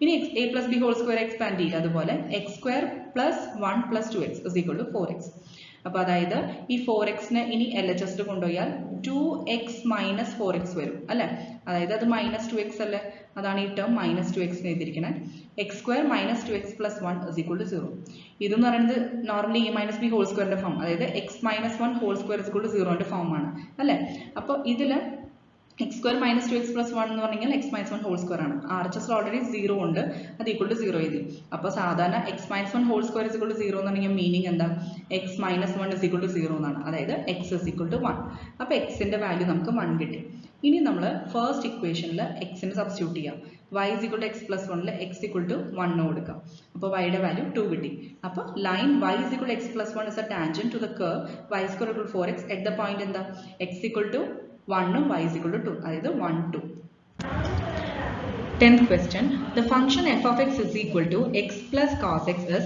ഇനി a plus b whole square expand ചെയ്യുക. അതുപോലെ x square plus 1 plus 2x is equal to 4x. അപ്പോൾ അതായത് ഈ 4xനെ ഇനി LHS കൊണ്ടുപോയാൽ 2x മൈനസ് 4x വരും അല്ലേ, അതായത് അത് മൈനസ് 2x അല്ലേ, അതാണ് ഈ ടേം മൈനസ് 2x എഴുതിയിരിക്കുന്നത്. X square minus 2x plus 1 is equal to 0. ഇതെന്ന് പറയുന്നത് normally a minus b whole സ്ക്വയറിന്റെ ഫോം, അതായത് x minus 1 whole square is equal to 0ന്റെ ഫോമാണ് അല്ലേ. അപ്പോൾ ഇതിൽ X square minus 2x plus 1 എന്ന് പറഞ്ഞാൽ എക്സ് മൈനസ് 1 ഹോൾ സ്ക്വയർ ആണ്. RHS ഓൾറെഡി 0 ഉണ്ട്, അത് ഈക്വൽ ടു 0 എഴുതി. അപ്പോൾ സാധാരണ x minus 1 whole square is equal to 0 എന്ന് പറഞ്ഞാൽ മീനിങ് എന്താ, x minus 1 is equal to 0 എന്നാണ്, അതായത് എക്സ് ഇസ് ഈക്വൽ ടു 1. അപ്പോൾ എക്സിന്റെ വാല്യൂ നമുക്ക് 1 കിട്ടി. ഇനി നമ്മൾ ഫസ്റ്റ് ഇക്വേഷനിൽ എക്സിന് സബ്സ്റ്റിറ്റ്യൂട്ട് ചെയ്യാം. y is equal to x plus 1 x equal to 1 കൊടുക്കാം. അപ്പോൾ y യുടെ വാല്യൂ 2 കിട്ടി. അപ്പോൾ line y is equal to x plus 1 is a tangent to the curve y is equal to 4x at the point എന്താ x equal to 1 ഉം y is equal to 2, അതായത് 1 2. 10th question, the function f of x is equal to x plus cos x is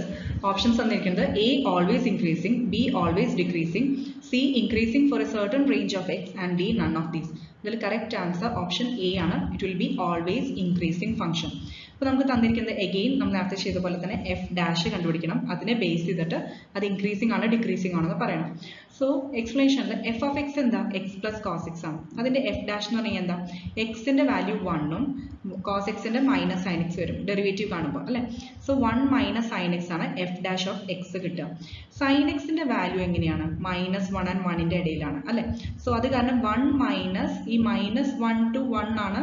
options തന്നിരിക്കുന്നത് a always increasing, b always decreasing, c increasing for a certain range of x and d none of these. ഇതിൽ correct answer option A ആണ്. It will be always increasing function. അപ്പോൾ നമുക്ക് തന്നിരിക്കുന്നത് again നമ്മൾ നേരത്തെ ചെയ്ത പോലെ തന്നെ എഫ് ഡാഷ് കണ്ടുപിടിക്കണം. അതിനെ ബേസ് ചെയ്തിട്ട് അത് ഇൻക്രീസിംഗ് ആണോ ഡിക്രീസിംഗ് ആണോ എന്ന് പറയണം. സോ എക്സ്പ്ലനേഷനിൽ എഫ് ഓഫ് എക്സ് എന്താ, എക്സ് പ്ലസ് കോസ് എക്സ് ആണ്. അതിന്റെ എഫ് ഡാഷ് എന്ന് പറഞ്ഞാൽ എന്താ, എക്സിന്റെ വാല്യൂ 1 ഉം കോസ് എക്സിന്റെ മൈനസ് സൈൻ എക്സ് വരും ഡെറിവേറ്റീവ് കാണുമ്പോൾ അല്ലെ. സോ 1 മൈനസ് സൈൻ എക്സ് ആണ് എഫ് ഡാഷ് ഓഫ് എക്സ് കിട്ടുക. സൈൻ എക്സിന്റെ വാല്യൂ എങ്ങനെയാണ്, മൈനസ് 1 ആൻഡ് 1ന്റെ ഇടയിലാണ് അല്ലെ. സോ അത് കാരണം 1 മൈനസ് ഈ മൈനസ് 1 to 1 ആണ്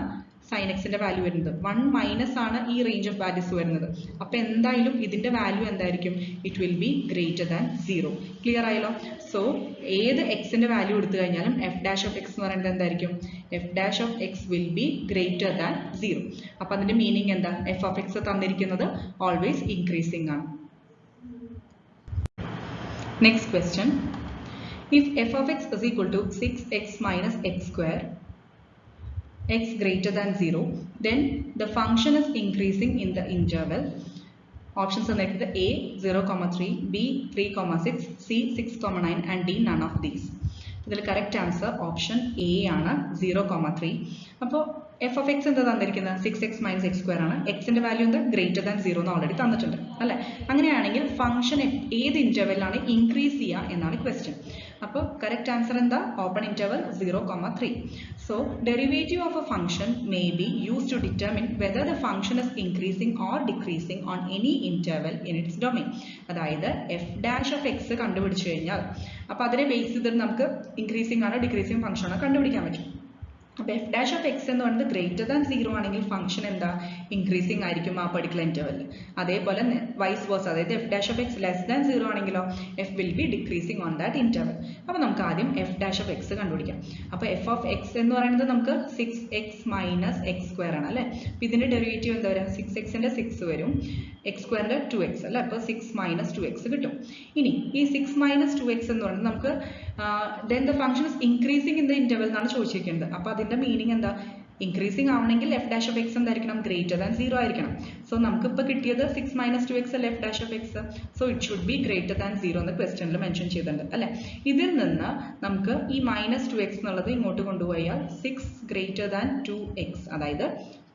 സൈൻ എക്സിന്റെ വാല്യൂ വരുന്നത്. 1 മൈനസ് ആണ് ഈ റേഞ്ച് ഓഫ് വാല്യൂസ് വരുന്നത്. അപ്പൊ എന്തായാലും ഇതിന്റെ വാല്യൂ എന്തായിരിക്കും, it will be greater than 0. Clear ആയല്ലോ. സോ ഏത് എക്സിന്റെ വാല്യൂ എടുത്തു കഴിഞ്ഞാലും എഫ് ഡാഷ് ഓഫ് എക്സ് എന്ന് പറയുന്നത് എന്തായിരിക്കും, F dash of X will be greater than 0. അപ്പൊ അതിന്റെ മീനിങ് എന്താ, എഫ് ഓഫ് എക്സ് തന്നിരിക്കുന്നത് ഓൾവേസ് ഇൻക്രീസിംഗ് ആണ്. Next question, if f of x is equal to 6x minus x square x greater than 0, then the function is increasing in the interval. Options are like A 0,3, B 3,6, C 6,9 and D none of these. ഇതിൽ correct answer option A ആണ്, 0,3. അപ്പോൾ F of X എന്താ തന്നിരിക്കുന്നത്, 6x minus X square ആണ്. എക്സിന്റെ value എന്താ, greater than 0 എന്ന് already തന്നിട്ടുണ്ട് അല്ലെ. അങ്ങനെയാണെങ്കിൽ ഫംഗ്ഷൻ ഏത് ഇന്റർവെല്ലാണ് ഇൻക്രീസ് ചെയ്യുക എന്നാണ് ക്വസ്റ്റ്യൻ. അപ്പോൾ കറക്റ്റ് ആൻസർ എന്താ, open interval 0,3. So derivative of a function may be use to determine whether the function is increasing or decreasing on any interval in its domain. അതായത് f dash of x കണ്ടുപിടിച്ചു കഴിഞ്ഞാൽ അപ്പോൾ അതിനെ base ചെയ്തിട്ട് നമുക്ക് increasing ആണോ decreasing function ആണോ കണ്ടുപിടിക്കാൻ പറ്റും. അപ്പോൾ എഫ് ഡാഷ് ഓഫ് എക്സ് എന്ന് പറയുന്നത് ഗ്രേറ്റർ ദാൻ 0 ആണെങ്കിൽ ഫംഗ്ഷൻ എന്താ, ഇൻക്രീസിംഗ് ആയിരിക്കും ആ പർട്ടിക്കുലർ ഇന്റർവെല്ലിൽ. അതേപോലെ വൈസ് വേഴ്സ, അതായത് f dash of X less than 0 ആണെങ്കിലോ F will be decreasing on that interval. അപ്പോൾ നമുക്ക് ആദ്യം എഫ് ഡാഷ് ഓഫ് എക്സ് കണ്ടുപിടിക്കാം. അപ്പോൾ എഫ് ഓഫ് എക്സ് എന്ന് പറയുന്നത് നമുക്ക് 6x മൈനസ് എക്സ് സ്ക്വയർ ആണ് അല്ലേ. അപ്പോൾ ഇതിന്റെ ഡെറിവേറ്റീവ് എന്താ വരിക, 6xന്റെ 6 വരും, എക്സ് സ്ക്വയറിന്റെ 2x അല്ലേ. അപ്പോൾ 6 മൈനസ് 2x കിട്ടും. ഇനി ഈ 6 മൈനസ് 2x എന്ന് പറയുന്നത് നമുക്ക് then the function is increasing in the interval എന്നാണ് ചോദിച്ചിരിക്കുന്നത്. അപ്പോൾ അതിന്റെ മീനിങ് എന്താ, ഇൻക്രീസിംഗ് ആവണമെങ്കിൽ എഫ് ഡാഷ് ഓഫ് എക്സ് എന്തായിരിക്കണം, ഗ്രേറ്റർ ദാൻ 0 ആയിരിക്കണം. സോ നമുക്ക് ഇപ്പോൾ കിട്ടിയത് 6 മൈനസ് 2x അല്ലേ F dash of X. So it should be greater than 0 എന്ന് ക്വസ്റ്റ്യനിൽ മെൻഷൻ ചെയ്തിട്ടുണ്ട് അല്ലെ. ഇതിൽ നിന്ന് നമുക്ക് ഈ മൈനസ് 2x എന്നുള്ളത് ഇങ്ങോട്ട് കൊണ്ടുപോയാൽ 6 ഗ്രേറ്റർ ദാൻ 2x, അതായത്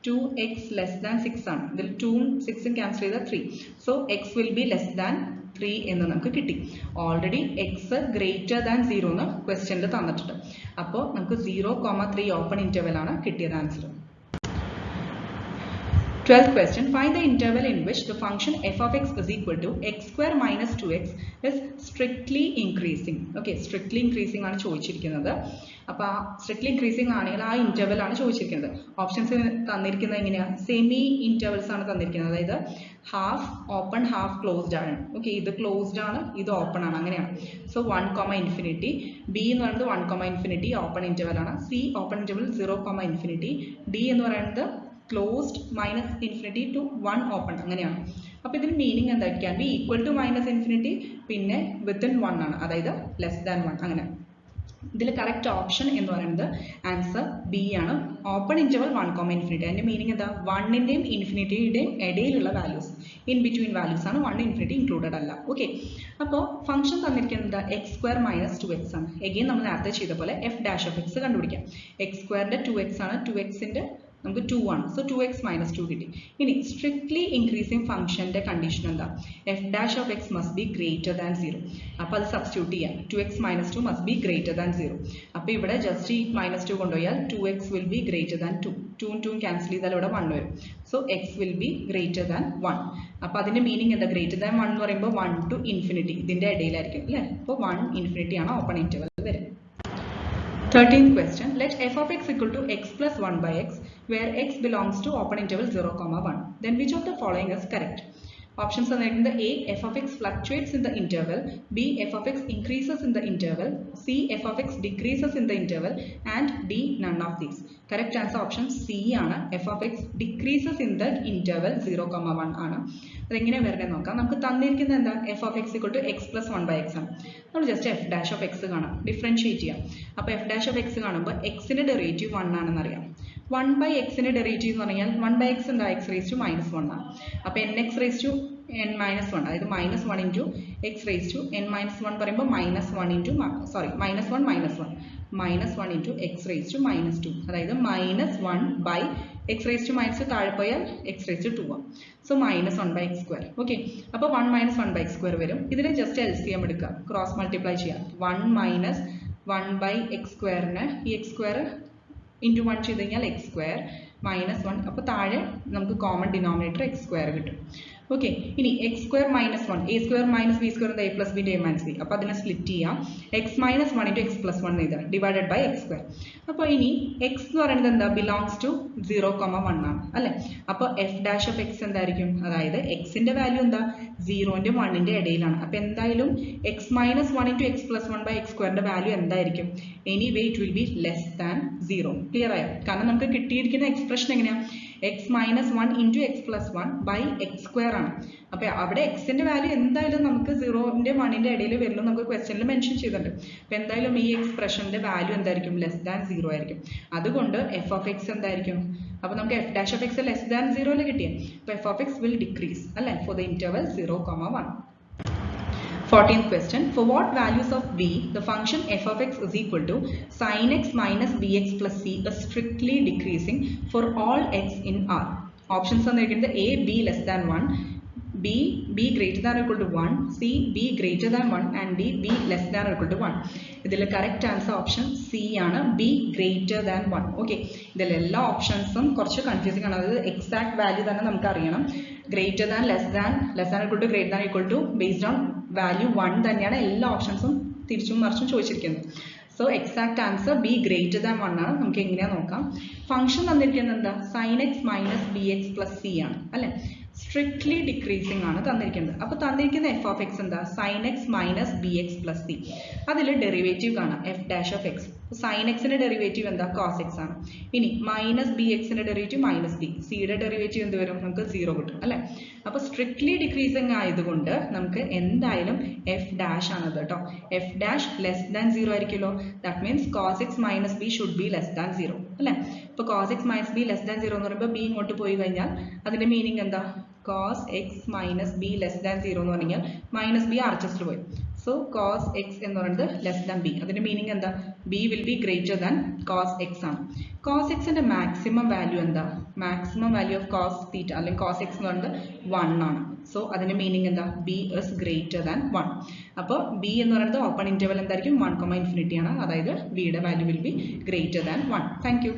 2x ലെസ് ദാൻ 6 ആണ്. ഇതിൽ 2ഉം 6ഉം ക്യാൻസൽ ചെയ്താൽ 3. So x will be less than 3 എന്ന് നമുക്ക് കിട്ടി. ഓൾറെഡി എക്സ് ഗ്രേറ്റർ ദാൻ 0 എന്ന് ക്വസ്റ്റ്യനിൽ തന്നിട്ടുണ്ട്. അപ്പോൾ നമുക്ക് 0,3 ഓപ്പൺ ഇന്റർവെൽ ആണ് കിട്ടിയത് answer. 12th question, find the interval in which the function f of x is equal to x square minus 2x is strictly increasing. Okay, strictly increasing ആണ് ചോദിച്ചിരിക്കുന്നത്. അപ്പോൾ സ്ട്രിക്ട്ലി ഇൻക്രീസിംഗ് ആണെങ്കിൽ ആ ഇന്റർവെൽ ആണ് ചോദിച്ചിരിക്കുന്നത്. Options തന്നിരിക്കുന്നത് എങ്ങനെയാണ്, സെമി ഇന്റർവെൽസ് ആണ് തന്നിരിക്കുന്നത്. അതായത് ഹാഫ് ഓപ്പൺ ഹാഫ് ക്ലോസ്ഡ് ആണ്. ഓക്കെ, ഇത് ക്ലോസ്ഡ് ആണ്, ഇത് ഓപ്പൺ ആണ്, അങ്ങനെയാണ്. സോ 1,∞. ബി എന്ന് പറയുന്നത് 1,∞ ഓപ്പൺ ഇന്റർവെൽ ആണ്. C open interval 0,∞. ഡി എന്ന് പറയുന്നത് ക്ലോസ്ഡ് -∞ to 1 ഓപ്പൺ, അങ്ങനെയാണ്. അപ്പോൾ ഇതിന് മീനിങ് എന്തായിരിക്കാൻ ബി ഈക്വൽ ടു -∞, പിന്നെ വിത്തിൻ 1 ആണ്, അതായത് ലെസ് ദാൻ 1 അങ്ങനെ. ഇതിൽ കറക്റ്റ് ഓപ്ഷൻ എന്ന് പറയുന്നത് ആൻസർ ബി ആണ്, ഓപ്പൺ ഇന്റർവൽ 1,∞. അതിന്റെ മീനിങ് എന്താ, 1ന്റെയും ഇൻഫിനിറ്റിയുടെയും ഇടയിലുള്ള വാല്യൂസ്, ഇൻ ബിറ്റ്വീൻ വാല്യൂസ് ആണ്, 1 ഇൻഫിനിറ്റി ഇൻക്ലൂഡഡ് അല്ല. ഓക്കെ, അപ്പോൾ ഫംഗ്ഷൻ തന്നിരിക്കുന്നത് എക്സ് സ്ക്വയർ മൈനസ് 2x ആണ്. എഗെയിൻ നമ്മൾ നേരത്തെ ചെയ്ത പോലെ എഫ് ഡാഷ് ഓഫ് എക്സ് കണ്ടുപിടിക്കാം. എക്സ് സ്ക്വയറിന്റെ 2x ആണ്, 2xന്റെ നമുക്ക് 2 ആണ്. സോ 2x മൈനസ് 2 കിട്ടി. ഇനി സ്ട്രിക്ട്ലി ഇൻക്രീസിങ് ഫംഗ്ഷന്റെ കണ്ടീഷൻ എന്താ? F dash of X must be greater than 0. അപ്പോൾ അത് സബ്സ്റ്റിറ്റ്യൂട്ട് ചെയ്യാം. 2x minus 2 must be greater than 0. അപ്പോൾ ഇവിടെ ജസ്റ്റ് ഈ മൈനസ് 2 കൊണ്ടുപോയാൽ 2x will be greater than 2. 2 2 cancel ചെയ്താൽ ഇവിടെ 1 വരും. So x will be greater than 1. അപ്പോൾ അതിന്റെ മീനിങ് എന്താ? ഗ്രേറ്റർ ദാൻ 1 എന്ന് പറയുമ്പോൾ 1 to ഇൻഫിനിറ്റി ഇതിന്റെ ഇടയിലായിരിക്കും അല്ലേ? അപ്പോൾ 1 ഇൻഫിനിറ്റി ആണ് ഓപ്പൺ ഇന്റർവൽ വരും. 13th question. Let f of x equal to x plus 1 by x, where x belongs to open interval 0, 1. Then which of the following is correct? Options are like A. F of x fluctuates in the interval. B. F of x increases in the interval. C. F of x decreases in the interval. And D. None of these. Correct answer option C ആണ്. F of x decreases in the interval 0, 1 ആണ്. അതെങ്ങനെ വരണേ നോക്കാം. നമുക്ക് തന്നിരിക്കുന്നത് എന്താ? F of x equal to x plus 1 by x ആണ്. നമ്മൾ just f dash of x കാണാം, ഡിഫറൻഷിയേറ്റ് ചെയ്യാം. അപ്പോൾ f dash of x കാണുമ്പോൾ x-ന്റെ ഡെറിവേറ്റീവ് 1 ആണെന്ന് അറിയാം. 1 by x-ന്റെ ഡെറിവേറ്റീവ് എന്ന് പറഞ്ഞാൽ 1 by x എന്താ? x raised to minus 1 ആണ്. അപ്പോൾ nx raised to n minus 1, അതായത് minus 1 into x raised to n minus 1 പറയുമ്പോൾ minus 1 into minus 1 into x raised to minus 2, അതായത് minus 1 by x raised to minus 2 താഴെ പോയാൽ x raised to 2 ആണ്. So minus 1 by x square. Okay, അപ്പോൾ 1 minus 1 by x square വരും. ഇതിനെ just LCM എടുക്കുക, cross multiply ചെയ്യാം. 1 minus 1 by x square-നെ ഈ x square into 1 ചെയ്ത് കഴിഞ്ഞാൽ x square minus 1. അപ്പോൾ താഴെ നമുക്ക് കോമൺ ഡിനോമിനേറ്റർ x square കിട്ടും. ഓക്കെ, ഇനി x square minus 1, a square minus b square എന്താ? a plus b into a minus b. അപ്പോൾ അതിനെ സ്പ്ലിറ്റ് ചെയ്യാം. x minus 1 into x plus 1 എഴുതാം, ഡിവൈഡഡ് ബൈ x square. അപ്പോൾ ഇനി x എന്ന് പറയുന്നത് എന്താ? ബിലോങ്സ് ടു 0, 1 ആണ് അല്ലേ? അപ്പോൾ f dash of x എന്തായിരിക്കും? അതായത് x-ന്റെ വാല്യൂ എന്താ? 0-ന്റെ 1-ന്റെ ഇടയിലാണ്. അപ്പോൾ എന്തായാലും x minus 1 into x plus 1 by x square-ന്റെ value എന്തായിരിക്കും? Anyway it will be less than 0. Clear ആയോ? കാരണം നമുക്ക് കിട്ടിയിരിക്കുന്ന എക്സ്പ്രഷൻ എങ്ങനെയാണ്? x minus 1 into x plus 1 by x square ആണ്. അപ്പോൾ അവിടെ x-ന്റെ വാല്യൂ എന്തായാലും നമുക്ക് 0-ന്റെ 1-ന്റെ ഇടയിൽ വരുള്ളൂ, നമുക്ക് ക്വസ്റ്റ്യനിൽ മെൻഷൻ ചെയ്തിട്ടുണ്ട്. അപ്പോൾ എന്തായാലും ഈ എക്സ്പ്രഷന്റെ വാല്യൂ എന്തായിരിക്കും? ലെസ് ദാൻ 0 ആയിരിക്കും. അതുകൊണ്ട് f of x എന്തായിരിക്കും? അപ്പോൾ നമുക്ക് f dash of x less than 0 കിട്ടിയ. അപ്പോൾ f of x will decrease അല്ലേ? for the interval 0, 1. 14th question. For what values of b the function f of x is equal to sin x minus bx plus c is strictly decreasing for all x in R? Options are A, b less than 1, b greater than or equal to 1, c b greater than 1, and d b less than or equal to 1. ഇതിലെ correct answer option C ആണ്, b greater than 1. okay, ഇതിലെ എല്ലാ ഓപ്ഷൻസും കുറച്ച് confusing ആണ്. അതായത് exact value തന്നെ നമുക്ക് അറിയണം. Greater than, less than equal to, greater than equal to, based on value 1 തന്നെയാണ് എല്ലാ ഓപ്ഷൻസും തിരിച്ചും മറിച്ചും ചോദിച്ചിരിക്കുന്നത്. So exact answer be greater than 1 ആണ്. നമുക്ക് എങ്ങനെയാ നോക്കാം. ഫംഗ്ഷൻ തന്നിരിക്കുന്നത് എന്താ? sin x minus bx plus c ആണ് അല്ലെ? സ്ട്രിക്ട്ലി ഡിക്രീസിംഗ് ആണ് തന്നിരിക്കുന്നത്. അപ്പോൾ തന്നിരിക്കുന്ന f of x എന്താ? sin x minus bx plus c. അതിൽ ഡെറിവേറ്റീവ് കാണാം, f dash of x. sin x-ന്റെ ഡെറിവേറ്റീവ് എന്താ? cos x ആണ്. ഇനി മൈനസ് ബി എക്സിന്റെ ഡെറിവേറ്റീവ് മൈനസ് ബി, സിയുടെ ഡെറിവേറ്റീവ് എന്ത് വരും? നമുക്ക് 0 കിട്ടും അല്ലെ? അപ്പോൾ സ്ട്രിക്ട്ലി ഡിക്രീസിംഗ് ആയതുകൊണ്ട് നമുക്ക് എന്തായാലും f dash ആണ് കേട്ടോ. f dash ലെസ് ദാൻ 0 ആയിരിക്കുമല്ലോ. That means cos x minus b should be less than 0 അല്ലെ? അപ്പോൾ cos x minus b less than 0 എന്ന് പറയുമ്പോൾ b ഇങ്ങോട്ട് പോയി കഴിഞ്ഞാൽ അതിന്റെ മീനിങ് എന്താ? cos x minus b less than 0 എന്ന് പറഞ്ഞാൽ മൈനസ് ബി ആർച്ചസിൽ പോയി. സോ cos x എന്ന് പറയുന്നത് ലെസ് ദാൻ b. അതിന്റെ മീനിങ് എന്താ? b will be greater than cos x ആണ്. cos x-ന്റെ മാക്സിമം വാല്യൂ എന്താ? മാക്സിമം വാല്യൂ ഓഫ് cos θ അല്ലെങ്കിൽ cos x എന്ന് പറയുന്നത് 1 ആണ്. സോ അതിന്റെ മീനിങ് എന്താ? b is greater than 1. അപ്പോൾ b എന്ന് പറയുന്നത് ഓപ്പൺ ഇന്റർവൽ എന്തായിരിക്കും? 1, ഇൻഫിനിറ്റി ആണ്. അതായത് b യുടെ value will be greater than 1. Thank you.